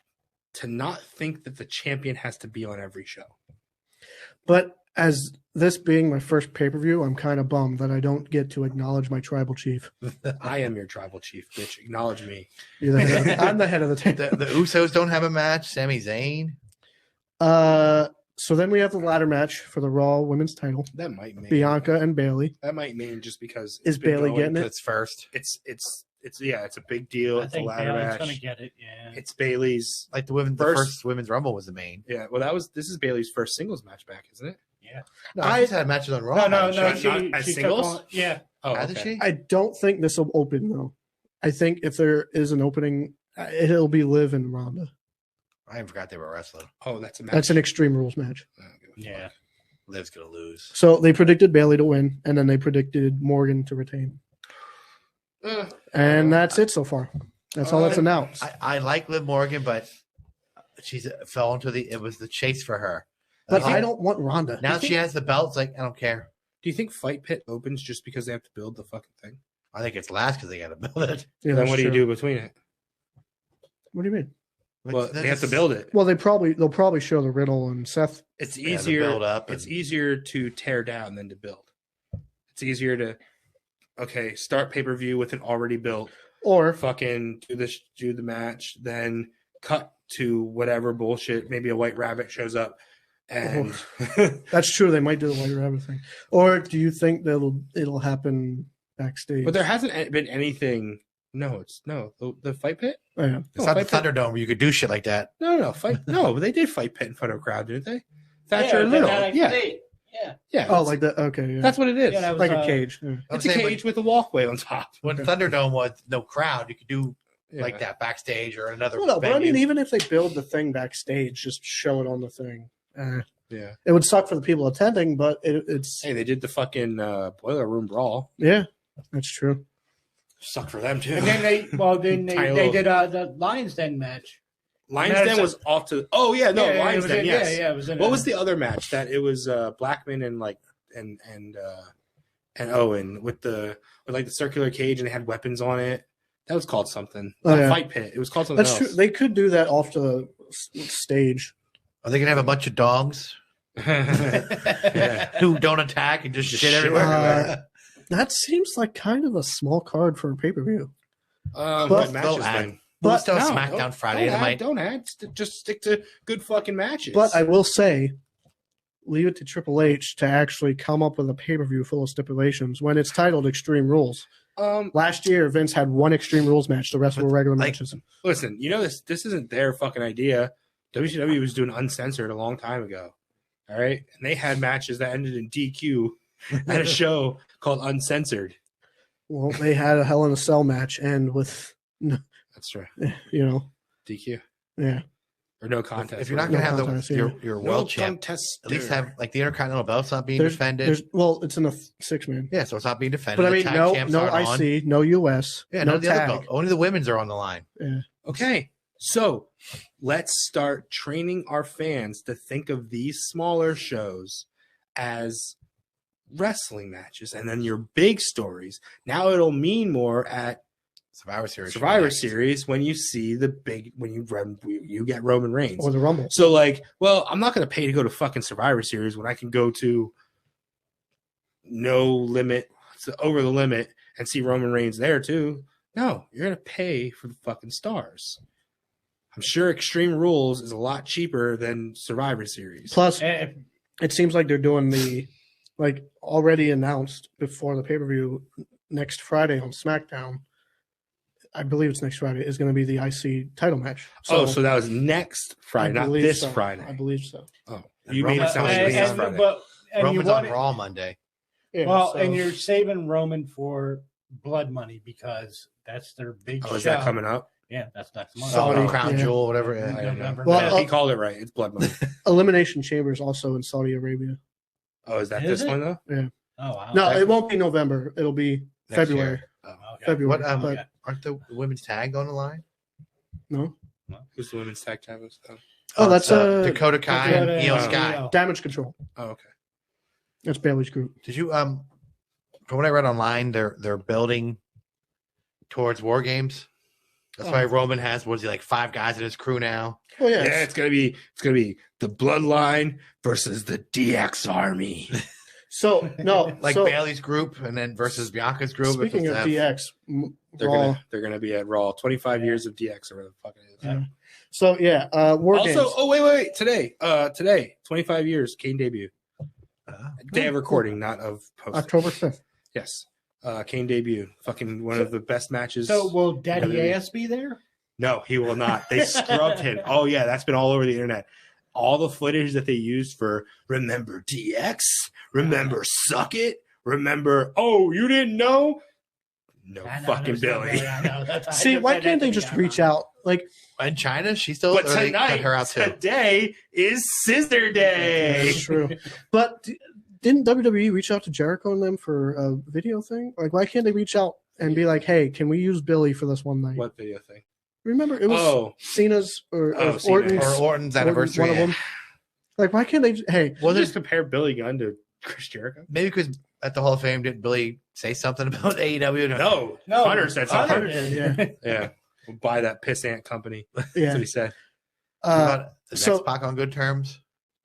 to not think that the champion has to be on every show. But as this being my first pay-per-view, I'm kind of bummed that I don't get to acknowledge my tribal chief. I am your tribal chief, bitch. Acknowledge me. You're the head of- I'm the head of the team. The Usos don't have a match. Sami Zayn. So then we have the ladder match for the Raw Women's title. That might mean Bianca and Bailey. that might mean just because Is it's been Bailey going- getting it? It's first. It's a big deal. I It's a think ladder Bailey's match. going to get it. Yeah. It's Bailey's. Like the First- first women's rumble was the main. Yeah, well, this is Bailey's first singles match back, isn't it? Yeah. No, she's had matches on Raw. No. Not as She singles? took on, yeah. Oh, Hasn't okay. she? I don't think this will open though. I think if there is an opening, it'll be Liv and Ronda. I forgot they were wrestling. Oh, that's a match. That's an Extreme Rules match. I don't give a fuck. Yeah. Liv's gonna lose. So they predicted Bailey to win, and then they predicted Morgan to retain, and that's it so far. That's all that's announced. I like Liv Morgan, but she's fell into it was the chase for her. But I think- I don't want Ronda. Now she has the belt. It's like I don't care. Do you think Fight Pit opens just because they have to build the fucking thing? I think it's last because they got to build it. Yeah, Then that's what do you true. do between it? What do you mean? Well, they have to build it. Well, they'll probably show the Riddle and Seth. It's Yeah, the easier. build up It's and- easier to tear down than to build. It's easier to start pay per view with an already built, Or fucking do the match, then cut to whatever bullshit. Maybe a White Rabbit shows up, and that's true. They might do the White Rabbit thing. Or do you think that it'll happen backstage? but there hasn't been anything. No, the Fight Pit. Oh, yeah. It's No, not the Fight Pit- Thunderdome where you could do shit like that. No, fight. No, but they did Fight Pit in front of a crowd, didn't they? Thatcher and Yeah, Little. that Yeah, yeah. yeah. Oh, like that. Okay, yeah. that's what it is. Yeah, that was, like a cage. Yeah. I'm It's a saying cage with a walkway on top. when Thunderdome was no crowd, you could do Yeah. like that backstage or another. Well, no, but I venue. mean, even if they build the thing backstage, just show it on the thing. Yeah. It would suck for the people attending, but it's Hey, they did the fucking boiler room brawl. yeah, that's true. Sucked for them too. And then they Tiny little- did the Lions Den match. Lions No, Den it's- was off to. Oh yeah, no, it Lions was Den. in- Yes. yeah, it was in What was the other match? That it was Blackman and Owen with like the circular cage and they had weapons on it. That was called something. Oh, Not yeah. Fight Pit. It was called something That's else. true. They could do that off the stage. Are they gonna have a bunch of dogs Yeah. who don't attack and just Just shit shit everywhere? That seems like kind of a small card for a pay per view. What But- matches They'll add- then? But still No, SmackDown don't- Friday Don't night. add, don't add. Just stick to good fucking matches. But I will say, leave it to Triple H to actually come up with a pay per view full of stipulations when it's titled Extreme Rules. Last year, Vince had one Extreme Rules match. The rest were regular like- matches. Listen, this isn't their fucking idea. WCW was doing uncensored a long time ago. All right. And they had matches that ended in DQ at a show called Uncensored. Well, they had a Hell in a Cell match and with, That's true. DQ yeah. or no contest. If you're not No gonna have contest, your no world champ, contest, at least have like the Intercontinental belt's not being There's, defended. well, it's in a 6-man. Yeah, so it's not being defended. But I The mean, tag no champs IC, aren't on. no US, Yeah, no no, the other tag. belt. Only the women's are on the line. Okay. So let's start training our fans to think of these smaller shows as wrestling matches and then your big stories. Now it'll mean more at Survivor Series. Survivor Series when you see the big when you get Roman Reigns. Or the Rumble. So like, well, I'm not going to pay to go to fucking Survivor Series when I can go to No Limit, Over the Limit, and see Roman Reigns there too. No, you're going to pay for the fucking stars. I'm sure Extreme Rules is a lot cheaper than Survivor Series. Plus, Eh, it seems like they're doing the, like, already announced before the pay per view next Friday on SmackDown. I believe it's next Friday, is going to be the IC title match. So that was next Friday, I not believe this so. Friday. I believe so. Oh, And you made it Roman- sound like and- this and- Friday. but you Roman's on want it- Raw Monday. Yeah, well, so- and you're saving Roman for Blood Money because that's their big Oh, show. is that coming up? Yeah, that's next month. Saudi, Oh, Crown yeah. Jewel, whatever. I Yeah. don't know. November. Well, he called it right. It's Blood Money. Elimination Chamber is also in Saudi Arabia. Oh, is that Is this it? one though? Oh wow. No, Okay. it won't be November. It'll be Next February. year. Okay. February. What? but Aren't the women's tag on the line? no. Who's the women's tag team stuff? Oh, that's it's, Dakota Kai and Dakota Io and Sky. Io. Damage Control. Oh, okay. That's Bailey's group. Did you from what I read online, they're building towards War Games. That's why Roman has what is he like 5 guys in his crew now. Oh yeah. Yeah, it's gonna be the Bloodline versus the DX Army. So no, Like so, Bailey's group and then versus Bianca's group. Speaking of It's DX, They're gonna be at Raw. 25 years of DX or whatever the fuck it is. Yeah. So yeah, War Also, Games. oh wait, today, 25 years, Kane debut. uh, Day of recording, not of post. October 5th. Yes, Kane debut. Fucking one of the best matches. So will Daddy Yeah. Ass be there? No, he will not. They scrubbed him. Oh yeah, that's been all over the internet. All the footage that they used for remember DX, remember Suck It, remember oh you didn't know, no I know, fucking there's no Billy. way I know. That's- I See, just why said can't that they to just me. reach out? Like, in China, she's still But or they cut tonight, her out too. today is Scissor Day. that's true. But didn't WWE reach out to Jericho and them for a video thing? Like, why can't they reach out and be like, "Hey, can we use Billy for this one night?" What video thing? Remember, it was Oh, Cena's or Oh, Cena. Orton's. Or Orton's Orton, anniversary. one of them. Like, why can't they? Hey, Well, Was just it compare Billy Gunn to Chris Jericho. maybe because at the Hall of Fame did Billy say something about AEW? No, No, Hunter said something. Hunter did. Yeah, we'll buy that pissant company. That's yeah. what he said. About the so- X-Pac on good terms.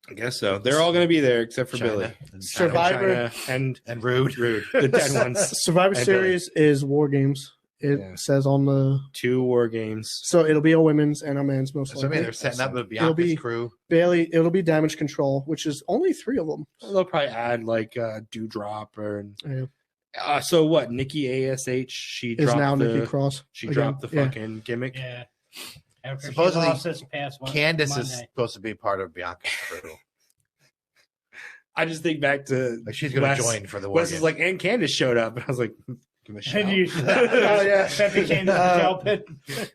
I guess so. They're all going to be there except for China Billy. and Survivor- China and and Rude. Rude, the dead ones. Survivor And Series is War Games. It Yeah. says on the 2 war games. so it'll be a women's and a men's most So I mean, likely. they're setting up the It'll be- Bianca's crew. Bailey, it'll be Damage Control, which is only 3 of them. They'll probably add like Dewdrop or. Yeah. So what? Nikki Ash. She Is dropped now the. Nikki Cross. She again. dropped the Yeah. fucking gimmick. Yeah. After Supposedly, she lost this past Candace is Monday. supposed to be part of Bianca's crew. I just think back to Like she's going to Wes- join for the war. Wes is like, and Candace showed up, and I was like, give a shout. And you, Oh, yeah. that became the gel pit.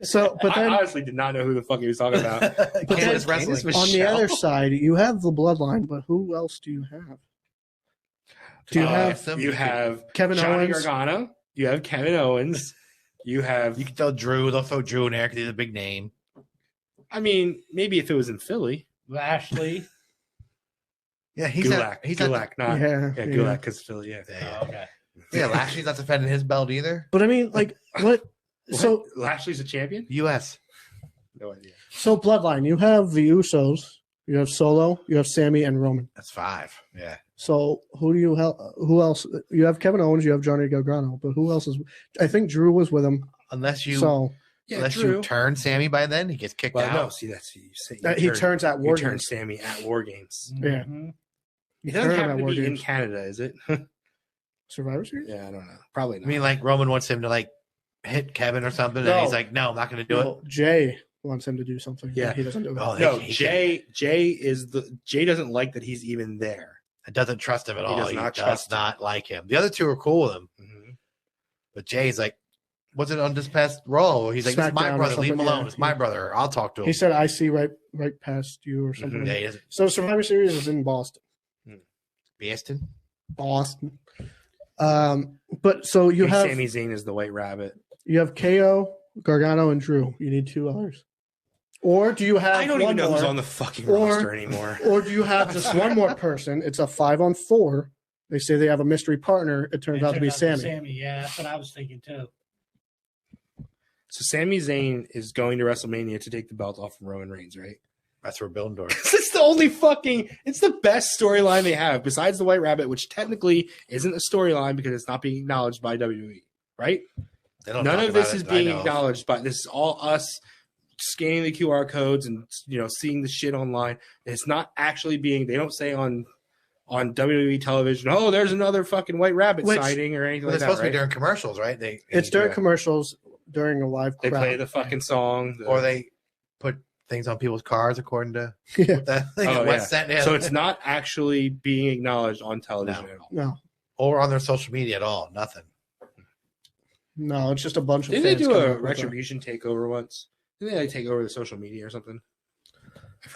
So, but I then honestly did not know who the fuck he was talking about. Candace then- wrestling. Candace was- on the Michelle. other side, you have the Bloodline, but who else do you have? Do you have some? You have Kevin Johnny Owens? Gargano. You have Kevin Owens. You have. You can throw Drew. They'll throw Drew in there because he's a big name. I mean, maybe if it was in Philly, Lashley. Yeah, he's Gulak. at, he's Gulak, not Yeah, yeah, yeah. Gulak because Philly. Yeah. Yeah, Oh, okay. yeah, Lashley's not defending his belt either. But I mean, like, what? So, What? Lashley's a champion. U.S. No idea. so Bloodline, you have the Usos, you have Solo, you have Sammy and Roman. That's 5. Yeah. So who do you help? Who else? You have Kevin Owens, you have Johnny Gargano, but who else is? I think Drew was with him. Unless you So Yeah, unless Drew. you turn Sammy by then, he gets kicked Well, out. no, see that's you say he turns at You War turn Games. Sammy at War Games. Yeah. Mhm. It Turn doesn't him have at to War be in Games. Canada, is it? Survivor Series. Yeah, I don't know. Probably I not. mean, like Roman wants him to like hit Kevin or something, No. and he's like, "No, I'm not going to do it." Well, Jay wants him to do something. Yeah. he doesn't do it. Oh, no, he Jay doesn't like that he's even there. It doesn't trust him at He all. does He not does trust him. not like him. The other two are cool with him, but Jay's like, "What's it on this past Raw?" He's like, "This is my SmackDown or brother. Leave him something, alone. yeah. It's my brother. I'll talk to him." He said, "I see right past you" or something. Mhm. "Yeah, he doesn't." So Survivor Series is in Boston. Baston. Boston. But so you Hey, have Sami Zayn is the White Rabbit. KO, Gargano, and Drew. You need 2 others, or do you have? I don't one even know more, who's on the fucking Or- roster anymore. Or do you have just one more person? It's a 5-on-4. They say they have a mystery partner. It turns out to be Sammy. Sammy, yeah, that's what I was thinking too. So Sami Zayn is going to WrestleMania to take the belt off of Roman Reigns, right? That's where building doors. It's the only it's the best storyline they have besides the White Rabbit, which technically isn't a storyline because it's not being acknowledged by WWE, right? They don't None talk of this about is it, I being know. acknowledged, but this is all us scanning the QR codes and seeing the shit online. It's not actually being. They don't say on WWE television, "Oh, there's another fucking White Rabbit Which- sighting" or anything Well, like they're that. supposed to be Right? during commercials, right? It's during Yeah. commercials during a live They crowd. play the fucking song, or they put things on people's cars according to Yeah. that thing. Oh, What's yeah. that? So it's not actually being acknowledged on television No. at all. No, or on their social media at all. Nothing. no, it's just a bunch of. Didn't they fans do coming a up with retribution takeover once? Didn't they like take over the social media or something?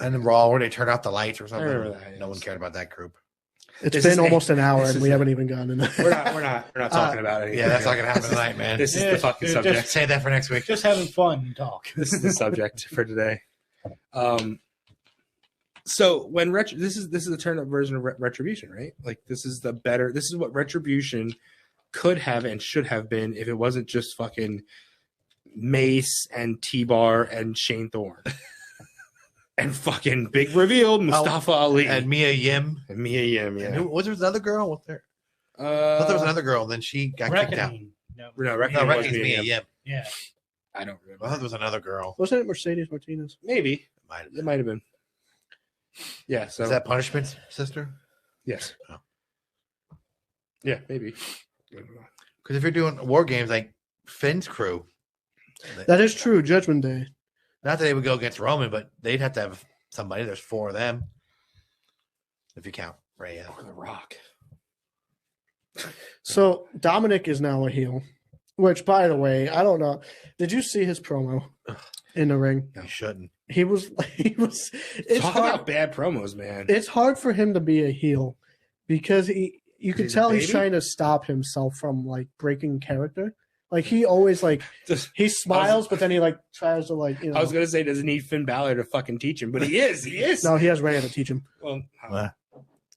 And then Raw, where they turn off the lights or something. remember that, No yes. one cared about that group. It's This been is- almost an hour this and is we a- haven't even gotten in. We're not talking about it. Yeah, that's not gonna happen tonight, man. This is Yeah, the fucking dude, subject. Say that for next week. Just having fun talk. This is the subject for today. So when this is a turned up version of Retribution, right? Like this is what Retribution could have and should have been if it wasn't just fucking Mace and T-Bar and Shane Thorne. And fucking big revealed Mustafa Ali And Mia Yim. and Mia Yim, And yeah. who was there another girl? Was there? I thought there was another girl, and then she got kicked out. Reckoning. No, No, No, Reckoning was Reckoning's Mia Yim. yeah. I don't I remember. thought there was another girl. Wasn't it Mercedes Martinez? Maybe Might have it been. might have been. Yeah. So Is that Punishment's sister? yes. Oh. Yeah, maybe. Because if you're doing war games like Finn's crew, That is true. Judgment Day. not that they would go against Roman, but they'd have to have somebody. There's 4 of them, if you count Rhea. The Rock. So Dominic is now a heel, which, by the way, I don't know. Did you see his promo in the ring? You shouldn't. He was. It's Talk hard. about bad promos, man. It's hard for him to be a heel because you can He's a tell he's baby? trying to stop himself from like breaking character. Like he always like Just- he smiles, but then he like tries to like you know. I was gonna say, doesn't need Finn Balor to fucking teach him, but he is. He is. No, he has Rhea to teach him. Well, Uh,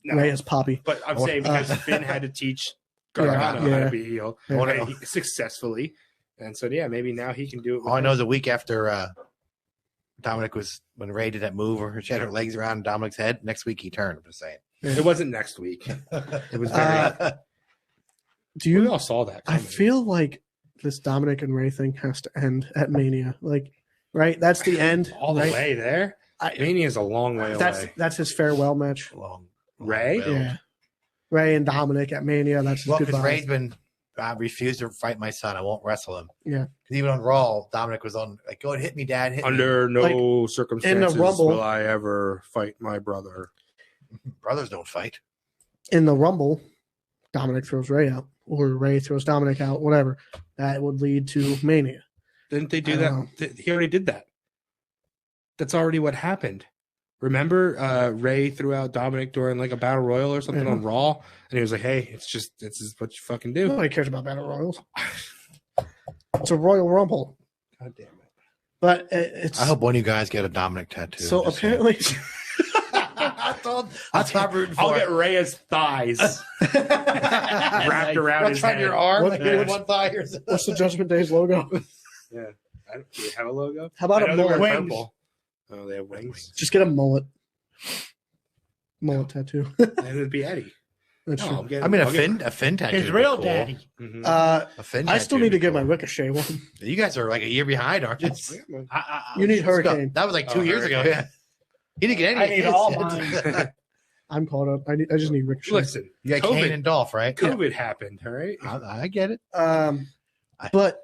no. Rhea is Poppy. But I'm Well, saying because Finn had to teach Yeah, Gargano how yeah. to be a heel Yeah. and he- successfully, and so yeah, maybe now he can do it. With all I know him. is a week after Dominic was when Ray did that move where she had her legs around Dominic's head. Next week he turned. I'm just saying. It wasn't next week. It was very. Do we you? all saw that. I coming. feel like this Dominic and Ray thing has to end at Mania. Like, right? That's the end. all the right? way there. I- Mania's a long way away. That's his farewell match. long Ray? build. Yeah. Ray and Dominic at Mania. That's his Well, because goodbye. Ray's been I refuse to fight my son. I won't wrestle him. Yeah. 'Cause even on Raw, Dominic was on like, go ahead, hit me, Dad. Hit me. Under no circumstances Rumble- will I ever fight my brother. Brothers don't fight. In the Rumble, Dominic throws Ray out, or Ray throws Dominic out, whatever. That would lead to Mania. Didn't they I do don't that? He already did that. That's already what happened. Remember, Ray threw out Dominic during like a battle royal or something Yeah. on Raw, and he was like, "Hey, this is what you fucking do." Nobody cares about Battle Royals. It's a Royal Rumble. God damn it! But it's I hope one of you guys get a Dominic tattoo. so. Just saying. Apparently, that's what I'm rooting I'll for. get Ray's thighs wrapped around his on head. your arm, What- like yeah. one thigh. Or what's the Judgment Day's logo? Yeah, do they have a logo? How about I a know they wear mullet? purple. Oh, they have wings. Just get a mullet. Mullet tattoo. And it'd be Eddie. That's No, true. I'm getting- I mean, I'll get- a fin tattoo. His would be real cool. daddy. Mhm. A fin. I still tattoo need to would be get my cool. Ricochet one. You guys are like a year behind, aren't you? You need Hurricane. That was like 2 Oh, years ago. Hurricane. Yeah. He didn't get any. I of need his all yet. mine. I'm caught up. I just need Ricochet. Listen, You got COVID. Kane and Dolph, right? COVID happened. All right. I get it. But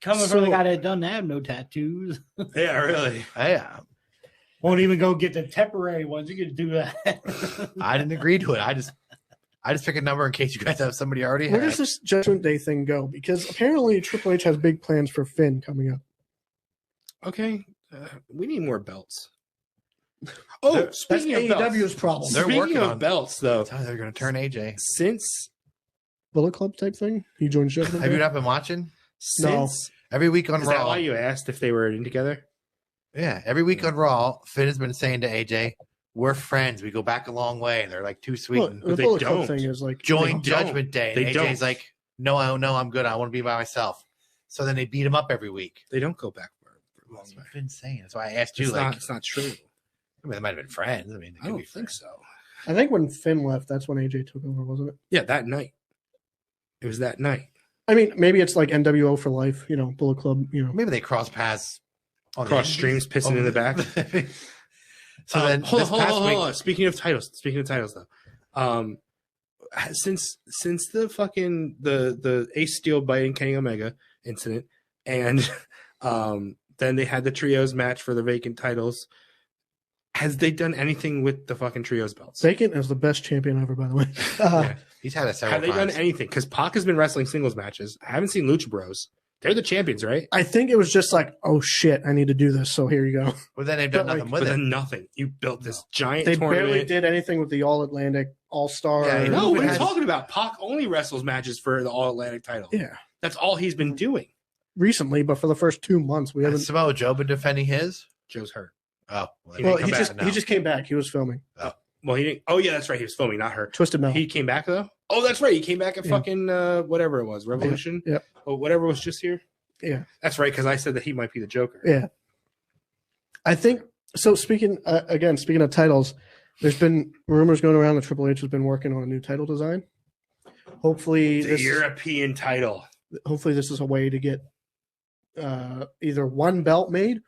Coming So- from the guy that doesn't have no tattoos. Yeah, really. Yeah, Won't even go get the temporary ones. You can do that. I didn't agree to it. I just pick a number in case you guys have somebody already. where had. does this Judgment Day thing go? Because apparently Triple H has big plans for Finn coming up. Okay, we need more belts. Oh, That's speaking of belts, AEW's problem. They're speaking working of on- belts, though, That's how they're going to turn AJ. since Bullet Club type thing. He joins Judgment Have Day. you not been watching? No. since Every week on is that Raw. why you asked if they were in together? Yeah, every week on Raw, Finn has been saying to AJ, "We're friends. We go back a long way." And they're like too sweet. Look, and the they Bullet Club don't. thing is like join they don't. Judgment Day. And They AJ's don't. like, "No, I'm good. I want to be by myself." So then they beat him up every week. They don't go back for a long That's way. what Finn's saying. That's why I asked you. It's like, not. It's not true. I mean, they might have been friends. I mean, they I could don't be think friends. so. I think when Finn left, that's when AJ took over, wasn't it? Yeah, that night. It was that night. I mean, maybe it's like NWO for life. You know, Bullet Club. You know, Maybe they cross paths. On the Cross end. streams, pissing in the back. So then, hold this on, past hold week, on. Speaking of titles, though, since the fucking the Ace Steel biting Kenny Omega incident, and then they had the trios match for the vacant titles. Has they done anything with the fucking trios belts? Vacant is the best champion ever, by the way. Yeah. he's had it several Have they done times. anything? Because Pac has been wrestling singles matches. I haven't seen Lucha Bros. They're the champions, right? I think it was just like, oh shit, I need to do this. So here you go. But then they've done But, like, nothing But with it. then nothing. You built this giant They tournament. barely did anything with the All Atlantic, All Star. Yeah, you No, know, what are you has- talking about? Pac only wrestles matches for the All Atlantic title. Yeah, That's all he's been doing. recently, but for the first 2 months, we Has haven't. Samoa Joe been defending his? Joe's hurt. Oh, He Well, didn't he come just back, he no. just came back. He was filming Well, he didn't. Oh yeah, that's right. He was filming, not hurt. Twisted Metal. He came back though. Oh, that's right. He came back at Yeah. fucking whatever it was, Revolution. Yeah. Oh, whatever was just here. Yeah. That's right. Because I said that he might be the Joker. Yeah. I think so. Speaking of titles, there's been rumors going around that Triple H has been working on a new title design. Hopefully, The European title. hopefully this is a way to get either one belt made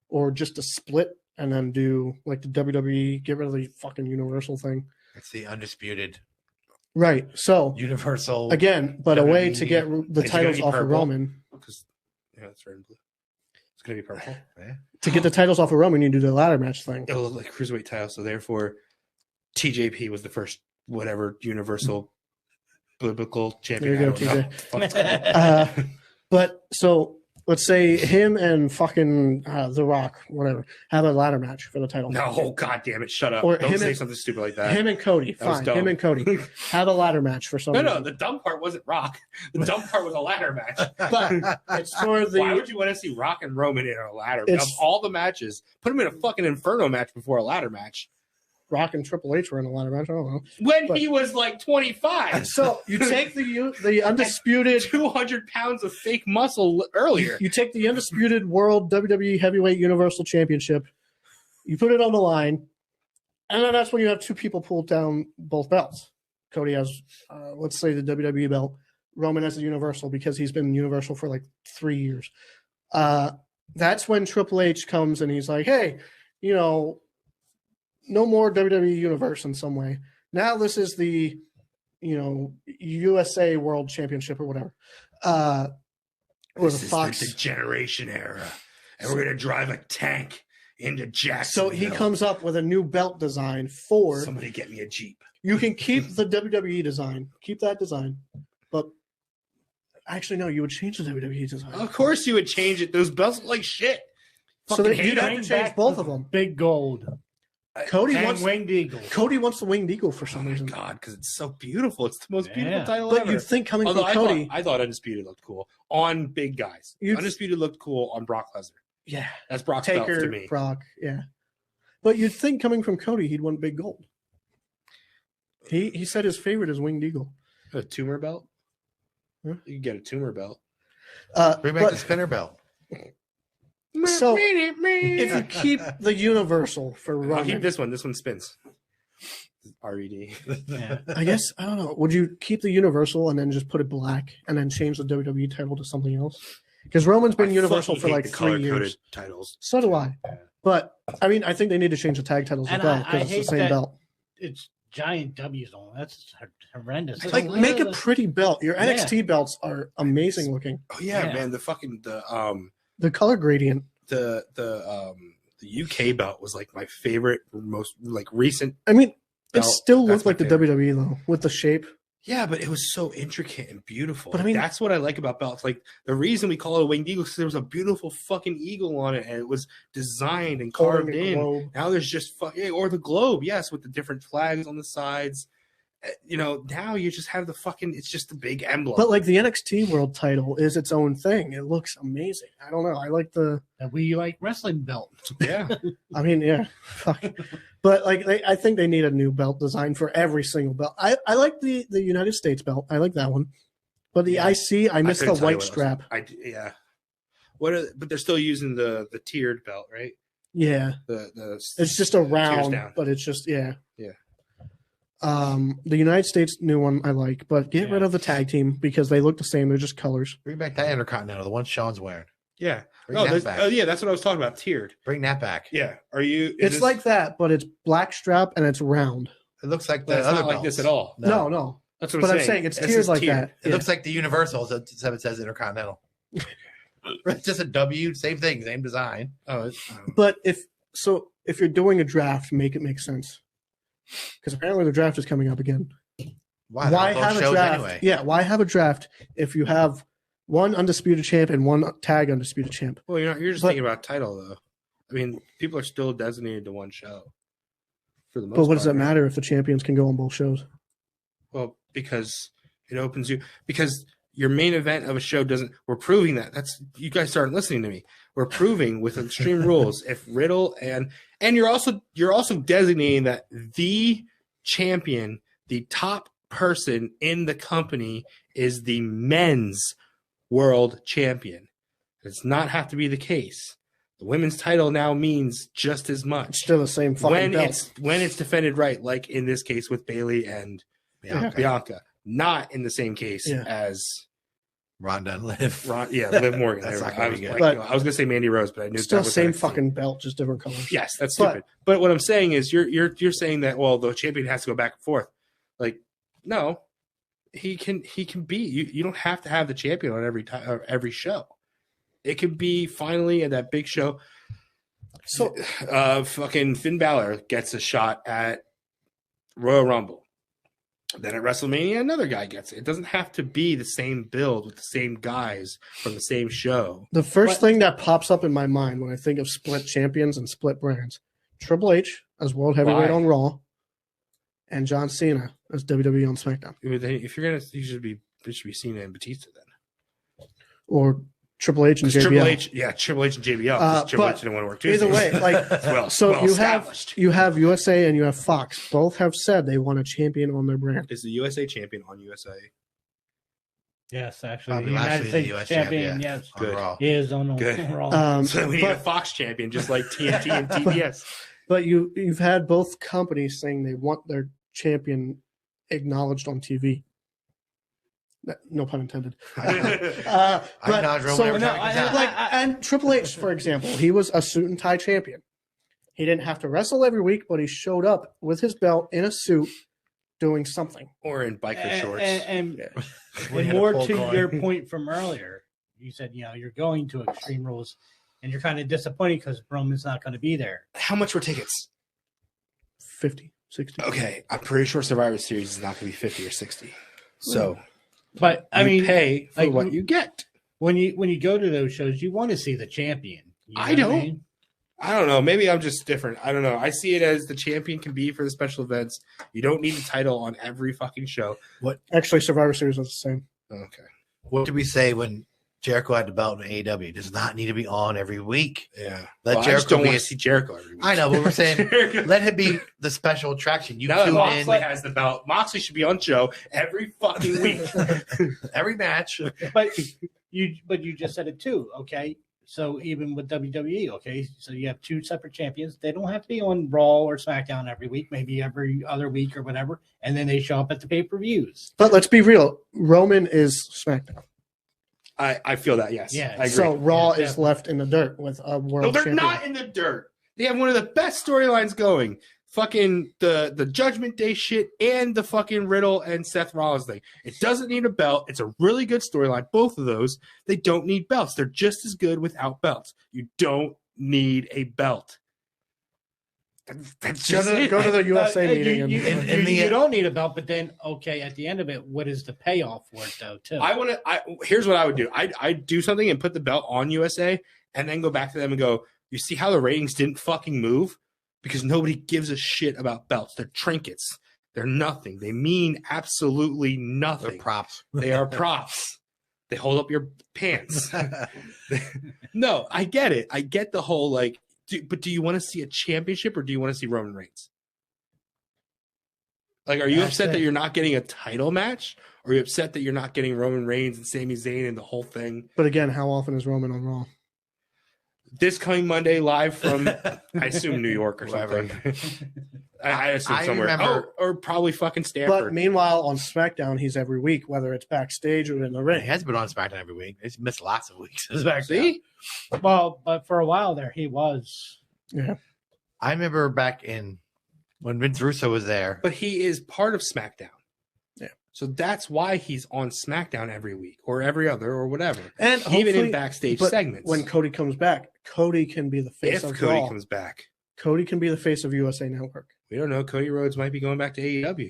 or just a split and then do like the WWE, get rid of the fucking Universal thing. It's the undisputed Right. So Universal. again, but a way to WWE. get the Is it titles gonna be off of purple? Roman. Because yeah, that's red and blue. It's gonna be purple. Yeah. To get the titles off of Roman, you do the ladder match thing. It'll look like cruiserweight title. So therefore, TJP was the first whatever Universal biblical champion. There you go, I don't know. TJ. But so let's say him and fucking The Rock, whatever, have a ladder match for the title. No, god damn it, shut up. Or Don't him say and- something stupid like that. Him and Cody, That was fine. dumb. Him and Cody have a ladder match for some No, reason. the dumb part wasn't Rock. The dumb part was a ladder match. But it's for Why the would you want to see Rock and Roman in a ladder? It's- Of all the matches, put them in a fucking Inferno match before a ladder match. Rock and Triple H were in a ladder match. I don't know. When But- he was like 25. So you take the undisputed 200 pounds of fake muscle earlier. You take the undisputed world WWE Heavyweight Universal Championship, you put it on the line, and then that's when you have two people pull down both belts. Cody has, let's say, the WWE belt. Roman has the Universal because he's been Universal for like 3 years. That's when Triple H comes and he's like, hey, no more WWE Universe in some way. Now this is the, USA World Championship or whatever. Or This the is Fox. the degeneration era, and we're gonna drive a tank into So Jacksonville. he comes up with a new belt design for. Somebody get me a Jeep. You can keep the WWE design, keep that design, but actually, no, you would change the WWE design. Of course, you would change it. Those belts look like shit. So Fucking that hate you'd have them. to change both of them. Big gold. Cody And wants winged eagle. Cody wants the winged eagle for Oh some my reason. god, because it's so beautiful. It's the most beautiful Yeah. title But ever. you'd think coming Although from Cody, I thought Undisputed looked cool on big guys. You'd- Undisputed looked cool on Brock Lesnar. yeah, That's Brock's belt to Taker, me. Brock, yeah. But you'd think coming from Cody, he'd want big gold. He said his favorite is winged eagle. A tumor belt. Huh? You can get a tumor belt. Bring back But the spinner belt. So, if you keep the Universal for I'll keep Roman, this one. This one spins. RED. Yeah. I guess I don't know. Would you keep the Universal and then just put it black and then change the WWE title to something else? Because Roman's been Universal for like 3 years. titles. So do I. But I mean, I think they need to change the tag titles as And well I because it's the hate same that- belt. It's giant W's on. That's horrendous. Like, make a pretty belt. Your Yeah. NXT belts are amazing looking. Oh yeah, Yeah. man. The color gradient. The UK belt was like my favorite, most like recent. I mean, it Belt, still that's looked like my the favorite. WWE though, with the shape. Yeah, but it was so intricate and beautiful. But I Like, mean- that's what I like about belts. Like the reason we call it a winged eagle is because there was a beautiful fucking eagle on it, and it was designed and carved Holding a in. globe. Now there's just or the globe, yes, with the different flags on the sides. Now you just have the fucking. It's just the big emblem. But like the NXT World Title is its own thing. It looks amazing. I don't know. I like the. We like wrestling belt. yeah, I mean, yeah, fuck. But like, I think they need a new belt design for every single belt. I like the United States belt. I like that one. But the Yeah. IC, I miss the couldn't tell you white what else. strap. Yeah. But they're still using the tiered belt, right? Yeah, The it's just a round, down. but it's just yeah. Yeah. The United States new one I like, but get Yeah. rid of the tag team because they look the same. They're just colors. Bring back that Intercontinental, the one Sean's wearing. yeah. Bring Oh, that there's- back. oh, yeah. That's what I was talking about. Tiered. Bring that back. Yeah. Are you? It's like that, but it's black strap and it's round. It looks like the That's other not like belts. this at all. No. That's what But I'm saying it's This tiered is like tiered. that. It Yeah. looks like the Universal, so it says Intercontinental. It's just a W, same thing, same design. Oh, But if you're doing a draft, make it make sense. Because apparently the draft is coming up again. Wow, Why they're on have both a shows draft? anyway. Yeah, why have a draft if you have one undisputed champ and one tag undisputed champ? well, you're just But- thinking about title though. I mean, people are still designated to one show. For the most But what does part, that right? matter if the champions can go on both shows? Well, because it opens you because your main event of a show doesn't. We're proving that. That's you guys aren't listening to me. We're proving with Extreme Rules if Riddle and you're also designating that the champion, the top person in the company is the men's world champion. It does not have to be the case. The women's title now means just as It's much still the same fucking belt. when it's defended right, like in this case with Bailey and Yeah, Bianca, not in the same case Yeah. as Ronda and Liv. Liv Morgan. That's There not we go. gonna be good. But- I was gonna say Mandy Rose, but I knew It's still that the was same NXT. fucking belt, just different colors. Yes, that's But- stupid. But what I'm saying is, you're saying that the champion has to go back and forth. Like, no, he can beat you. You don't have to have the champion on every show. It could be finally at that big show. So Fucking Finn Balor gets a shot at Royal Rumble. Then at WrestleMania, another guy gets it. It doesn't have to be the same build with the same guys from the same show. The first thing that pops up in my mind when I think of split champions and split brands, Triple H as World Heavyweight Why? on Raw, and John Cena as WWE on SmackDown, If you're gonna, you should be Cena and Batista then. or Triple H and JBL. Triple H, yeah, Triple H and JBL. 'Cause Triple but H didn't want to work Either Tuesdays. way, like well, so well established. you have USA and you have Fox. Both have said they want a champion on their brand. Is the USA champion on USA? Yes, actually, Probably the last United week, States the US champion, champ, yeah. yes, On Good. Raw. is on Good. Raw. So we need a But, Fox champion, just like TNT and TBS. but you've had both companies saying they want their champion acknowledged on TV. No pun intended. I acknowledge Roman every time he comes out. like, and Triple H, for example, he was a suit and tie champion. He didn't have to wrestle every week, but he showed up with his belt in a suit doing something. Or in biker shorts. And We had a more poll to going. your point from earlier, you said, you're going to Extreme Rules and you're kind of disappointed because Roman's not going to be there. How much were tickets? 50, 60. Okay, I'm pretty sure Survivor Series is not going to be 50 or 60. So But I you mean, pay for like, what you get. when you go to those shows, you want to see the champion. You know I what don't. mean? I don't know. Maybe I'm just different. I don't know. I see it as the champion can be for the special events. You don't need a title on every fucking show. Actually, Survivor Series was the same. Okay. What did we say when Jericho had the belt in AEW? It does not need to be on every week. Yeah. Let I just Jericho don't be want a- to see Jericho every week. I know, but we're saying Jericho- let him be the special attraction. You now that tune Moxley in has the belt, Moxley should be on show every fucking week. every match. But you just said it too, okay? So even with WWE, okay, so you have two separate champions. They don't have to be on Raw or SmackDown every week, maybe every other week or whatever, and then they show up at the pay-per-views. But let's be real. Roman is SmackDown. I feel that, yes. Yeah. I agree. So Raw Yeah, is left in the dirt with a world No, they're champion. not in the dirt. They have one of the best storylines going. Fucking the Judgment Day shit and the fucking Riddle and Seth Rollins thing. It doesn't need a belt. It's a really good storyline. Both of those, they don't need belts. They're just as good without belts. You don't need a belt. That's just it. Go to the USA meeting. You don't need a belt, but then okay, at the end of it, what is the payoff for it though? Too. I want to. Here's what I would do. I'd do something and put the belt on USA, and then go back to them and go. You see how the ratings didn't fucking move because nobody gives a shit about belts. They're trinkets. They're nothing. They mean absolutely They're nothing. props. They are props. They hold up your pants. No, I get it. I get the whole like. But do you want to see a championship or do you want to see Roman Reigns? Like, are you That's upset it. that you're not getting a title match? Or are you upset that you're not getting Roman Reigns and Sami Zayn and the whole thing? But again, how often is Roman on Raw? This coming Monday, live from, I assume, New York or Wherever. something. I assume I somewhere. remember- or probably fucking But Stanford. meanwhile, on SmackDown, he's every week, whether it's backstage or in the He ring. has been on SmackDown every week. He's missed lots of weeks. SmackDown. See? Well, but for a while there, he was. Yeah. I remember back in when Vince Russo was there. But he is part of SmackDown. Yeah. So that's why he's on SmackDown every week or every other or whatever. And Even in hopefully- backstage but segments. when Cody comes back, Cody can be the face if of Cody Raw. comes back. Cody can be the face of USA Network. We don't know. Cody Rhodes might be going back to AEW.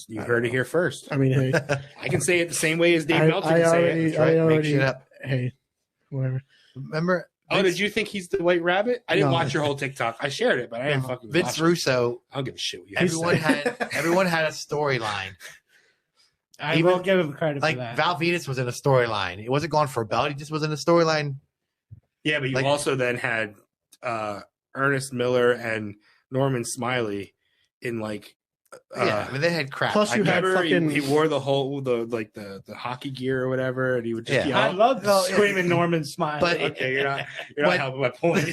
You I heard don't it here first. I mean, hey, I can say it the same way as Dave I Meltzer can say already- it. That's right. I Make already- shit up. hey, whatever. Remember? Oh, Vince, did you think he's the White Rabbit? I didn't No. watch your whole TikTok. I shared it, but I didn't fucking Vince watch it. Russo? I don't give a shit what you Everyone say. everyone had a storyline. I Even- will give him credit Like for that. Val Venus was in a storyline. He wasn't going for a belt. He just was in a storyline. Yeah, but you Like- also then had Ernest Miller and Norman Smiley in like. Yeah, I mean they had crap. Plus you I had Remember, fucking- he wore the whole the hockey gear or whatever, and he would just Yeah. I yell. love Well, screaming Norman smile. but Okay, you're not When- helping my point.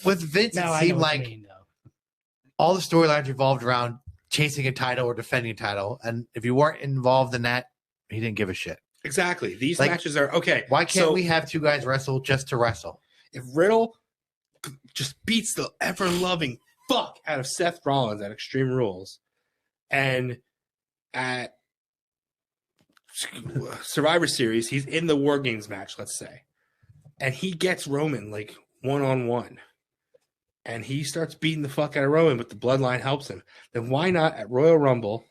with Vince, Now it I know seemed what you like mean, though. all the storylines revolved around chasing a title or defending a title, and if you weren't involved in that, he didn't give a shit. Exactly. These Like, matches are okay. Why can't so we have two guys wrestle just to wrestle? if Riddle just beats the ever loving fuck out of Seth Rollins at Extreme Rules, and at Survivor Series, he's in the War Games match, let's say, and he gets Roman like 1-on-1, and he starts beating the fuck out of Roman, but the bloodline helps him, then why not at Royal Rumble,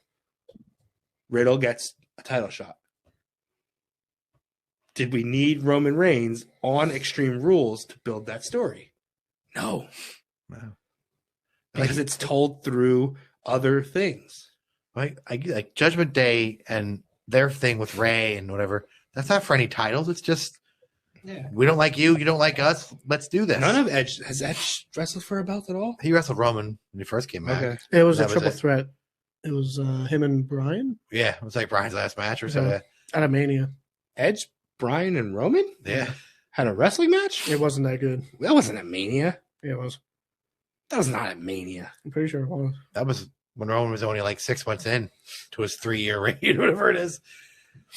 Riddle gets a title shot? Did we need Roman Reigns on Extreme Rules to build that story? No. Wow. Because it's told through other things. Like Judgment Day and their thing with Ray and whatever. That's not for any titles. It's just we don't like you. You don't like us. Let's do this. None of Edge has Edge wrestled for a belt at all. He wrestled Roman when he first came back. Okay. It was That a was triple it. threat. It was him and Brian Yeah, it was like Brian's last match or something. at a Mania. Edge, Bryan, and Roman Yeah. had a wrestling match. It wasn't that good. That wasn't at Mania. Yeah, it was. That was not at Mania. I'm pretty sure it was. That was when Roman was only like 6 months in to his 3-year reign, whatever it is.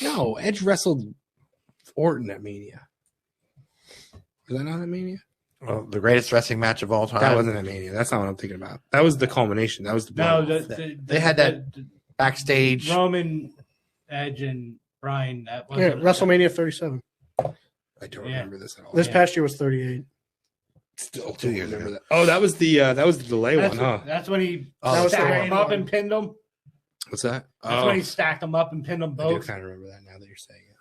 No, Edge wrestled Orton at Mania. Was that not at Mania? Well, the greatest wrestling match of all time. That wasn't at Mania. That's not what I'm thinking about. That was the culmination. That was the No, blow-off. They had that backstage. Roman, Edge, and Brian. That Yeah, wasn't WrestleMania 37. I don't Yeah. remember this at all. This Yeah. past year was 38. Still 2 years remember ago. that. Oh, that was the delay That's, one, huh? that's when he Oh, that was stacked the them one. up and pinned them. What's that? That's when he stacked them up and pinned them I do both. kind of remember that now that you're saying it.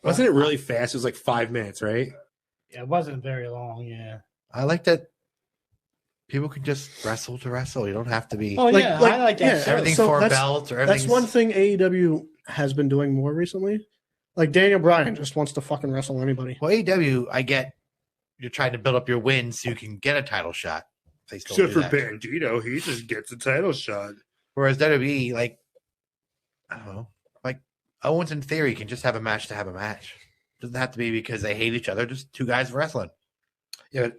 Wasn't it really fast? It was like 5 minutes, right? Yeah, it wasn't very long. Yeah. I like that people can just wrestle to wrestle. You don't have to be Oh Like- yeah, like- I like that. yeah, too. everything so for a that's- belt or That's everything. one thing AEW has been doing more recently. Like Daniel Bryan just wants to fucking wrestle anybody. Well, AEW, I get you're trying to build up your wins so you can get a title shot. They still Except do for that. Bandito, he just gets a title shot. Whereas WWE, like, I don't know, like Owens in theory can just have a match to have a match. Doesn't have to be because they hate each other. Just two guys wrestling. Yeah,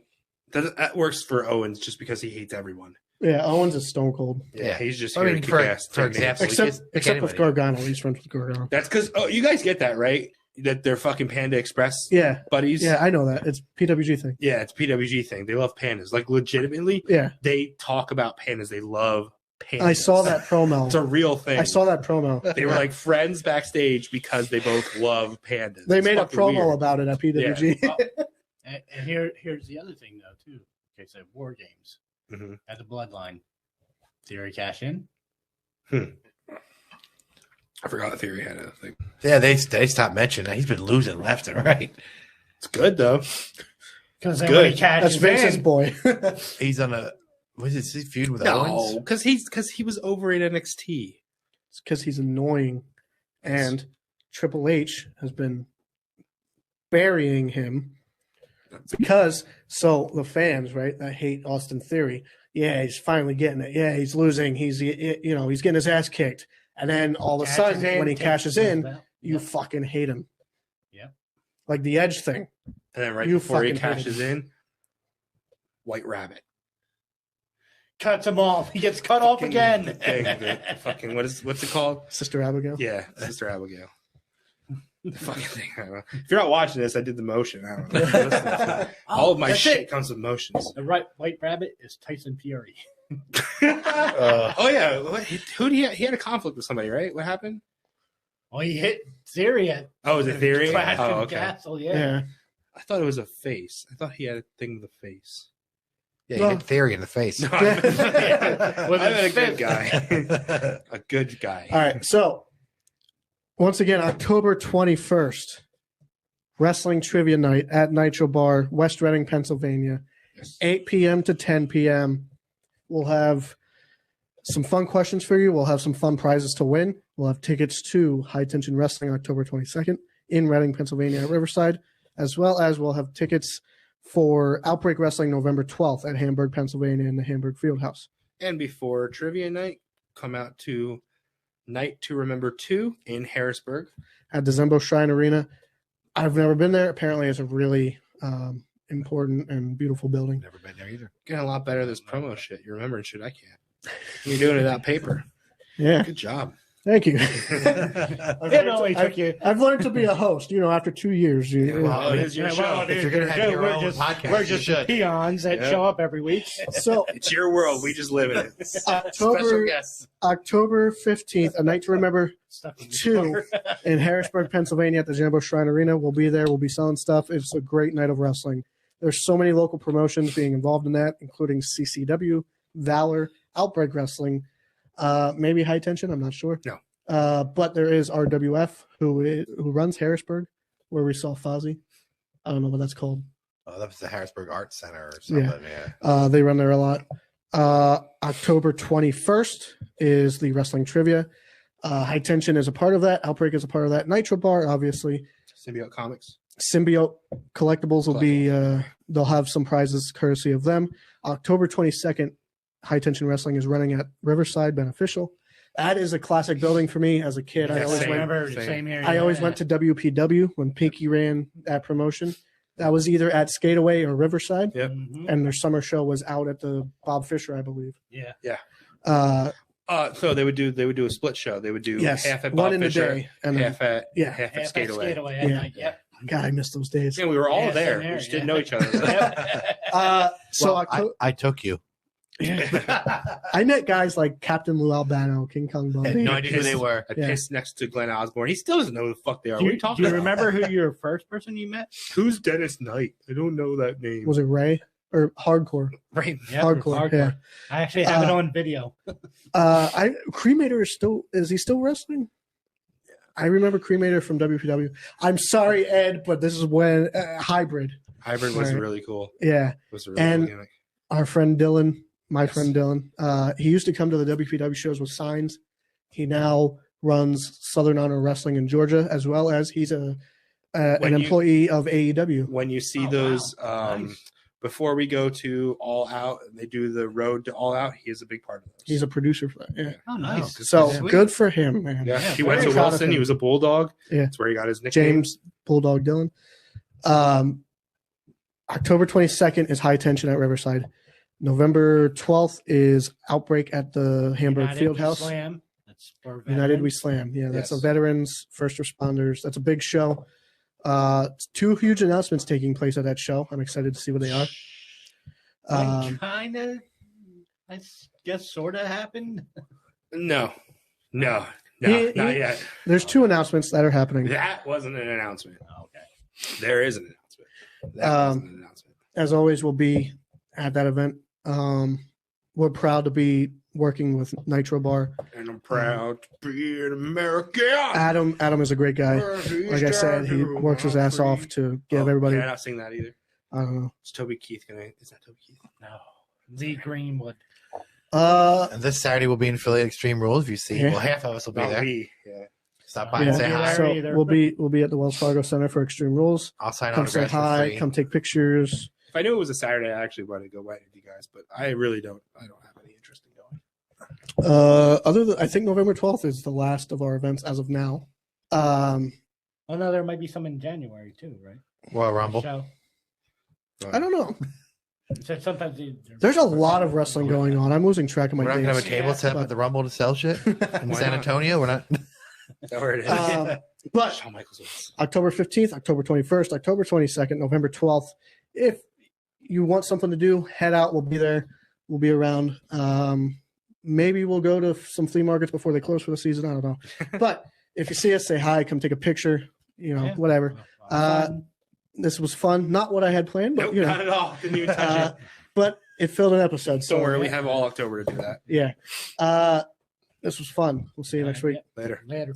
that works for Owens just because he hates everyone. Yeah, Owens is stone cold. Yeah. He's just I here mean, to for kick ass. example, we Except just pick except with anybody. Gargano. He's friends with Gargano. That's because you guys get that right? That they're fucking Panda Express Yeah. buddies. Yeah, I know that. It's PWG thing. Yeah, it's PWG thing. They love pandas. Like legitimately, Yeah. they talk about pandas. They love pandas. I saw that promo. It's a real thing. I saw that promo. They were like friends backstage because they both love pandas. They It's made a fucking promo weird. about it at PWG. And here's the other thing though too. Okay, so War Games Mhm. at the Bloodline. Theory cash in. I forgot the Theory had a thing. Yeah, they stopped mentioning that. He's been losing left and right. It's good though. Because Good. when he cashes That's Vince's in, boy. He's on a what is he feud with No, Owens? because he was over at NXT. It's because he's annoying. And Triple H has been burying him because so the fans, right, that hate Austin Theory, yeah, he's finally getting it. Yeah, he's losing. He's he's getting his ass kicked. And then all of a cashes sudden, in, when he takes cashes the in, belt. you Yep. fucking hate him. Yep. Like the Edge thing. And then right You before he fucking hate cashes in, White Rabbit. Cuts him off. He gets cut off again. The fucking what's it called? Sister Abigail. Yeah, Sister Abigail. The fucking thing. I don't know. If you're not watching this, I did the motion. I don't know. Listen to it. All of my That's shit it. comes with motions. The right White Rabbit is Tyson Fury. Oh yeah, who did he had a conflict with somebody, right? What happened? Well, he hit Theory at Oh, was it Theory? Clash Oh, of okay. Castle. Yeah. Yeah. I thought it was a face. I thought he had a thing with a face. Yeah, he hit Theory in the face. No, Yeah. I With meant a his good fist. guy. A good guy. All right. So, once again, October 21st, Wrestling Trivia Night at Nitro Bar, West Reading, Pennsylvania, Yes. 8 p.m. to 10 p.m. We'll have some fun questions for you. We'll have some fun prizes to win. We'll have tickets to High Tension Wrestling October 22nd in Reading, Pennsylvania at Riverside, as well as we'll have tickets for Outbreak Wrestling November 12th at Hamburg, Pennsylvania in the Hamburg Fieldhouse. And before trivia night, come out to Night to Remember 2 in Harrisburg. At the Zembo Shrine Arena. I've never been there. Apparently, it's a really important and beautiful building. Never been there either. Getting a lot better at this promo shit. You're remembering shit I can't. You're doing it without paper. Yeah, Good job. thank you. It only took you. I've learned to be a host. After 2 years. Well, it is your show. well, If you're gonna have your we're own just, podcast, we're you just should. peons that Yeah. show up every week. So It's your world. We just live in it. Special October guests. October 15th, a night to remember Stuck in the 2 drawer. in Harrisburg, Pennsylvania at the Jambo Shrine Arena. We'll be there. We'll be selling stuff. It's a great night of wrestling. There's so many local promotions being involved in that, including CCW, Valor, Outbreak Wrestling, maybe High Tension. I'm not sure. No. But there is RWF who runs Harrisburg, where we saw Fozzy. I don't know what that's called. Oh, that was the Harrisburg Arts Center or something. Yeah. They run there a lot. October 21st is the Wrestling Trivia. High Tension is a part of that. Outbreak is a part of that. Nitro Bar, obviously. Symbiote Comics. Symbiote Collectibles will be, they'll have some prizes courtesy of them. October 22nd, High Tension Wrestling is running at Riverside Beneficial. That is a classic building for me as a kid. Yeah, I always same. went. Remember, Same. same here. I always went to WPW when Pinky ran that promotion. That was either at Skateaway or Riverside, Yep. Mhm. and their summer show was out at the Bob Fisher, I believe. Yeah. So they would do a split show. They would do Yes, half at one Bob in the Fisher, day, and then, half at yeah. half at Half Skateaway. Skateaway at Yeah. night. Yep. God, I miss those days. Yeah, we were all Yeah, there. same here, We just didn't yeah. know each other. So Well, I took you. I met guys like Captain Lou Albano, King Kong I had Bundy. no idea who they were. I Yeah. pissed next to Glenn Osborne. He still doesn't know who the fuck they are. Do What are you, you talking do you about? remember who your first person you met? Who's Dennis Knight? I don't know that name. Was it Ray or Hardcore? Right. Yep, Hardcore, yeah. I actually have it on video. Cremator is he still wrestling? I remember Cremator from WPW. I'm sorry, Ed, but this is when Hybrid. Hybrid was Right. really cool. Yeah, It was a really And- cool gimmick. our friend Dylan, my Yes. friend Dylan. He used to come to the WPW shows with signs. He now runs Southern Honor Wrestling in Georgia, as well as he's an When you- employee of AEW. When you see Oh, those, wow. Nice. before we go to All Out, they do the road to All Out. He is a big part of those. He's a producer for that. Yeah. Oh, nice. So Sweet. good for him, man. Yeah, Yeah, he went very to proud of Wilson. him. He was a bulldog. Yeah. That's where he got his nickname. James Bulldog Dylan. October 22nd is High Tension at Riverside. November 12th is Outbreak at the Hamburg United We Fieldhouse. Slam. That's for United We veterans. Slam. Yeah, that's Yes. a veterans, first responders. That's a big show. Two huge announcements taking place at that show. I'm excited to see what they are. Kind of, I guess, sort of happened. No, He- not yet. There's two announcements that are happening. That wasn't an announcement. Okay. There is an announcement. That wasn't an announcement. As always, we'll be at that event. We're proud to be working with Nitro Bar. And I'm proud to be an American. Adam is a great guy. Like I said, he works his ass off to give everybody. Yeah, not sing that either. I don't know. It's Toby Keith. Is that Toby Keith? No. Lee Greenwood. And this Saturday we'll be in Philly at Extreme Rules. If you see, Yeah. well, half of us will be Not there. Lee. Yeah. Stop by and Yeah. say Yeah. hi. So either. we'll be at the Wells Fargo Center for Extreme Rules. I'll sign Come say autographs for hi. free. Come take pictures. If I knew it was a Saturday, I actually wanted to go with you guys, but I really don't. I don't have any interest in going. I think November 12th is the last of our events as of now. Oh no, there might be some in January too, right? Royal Rumble. Show. I don't know. So sometimes There's a lot of wrestling going on. I'm losing track of my We're not gonna have a days. table set up at the Rumble to sell shit in Why San not? Antonio. We're not. Is that where it is? But Shawn Michaels was. October 15th, October 21st, October 22nd, November 12th. If you want something to do, head out. We'll be there. We'll be around. Maybe we'll go to some flea markets before they close for the season. I don't know. But if you see us, say hi, come take a picture, Yeah. whatever. This was fun. Not what I had planned, but Nope, not at all. Didn't even touch it. but it filled an episode. So Don't worry, we have all October to do that. yeah. This was fun. We'll see you next week. Later. Later.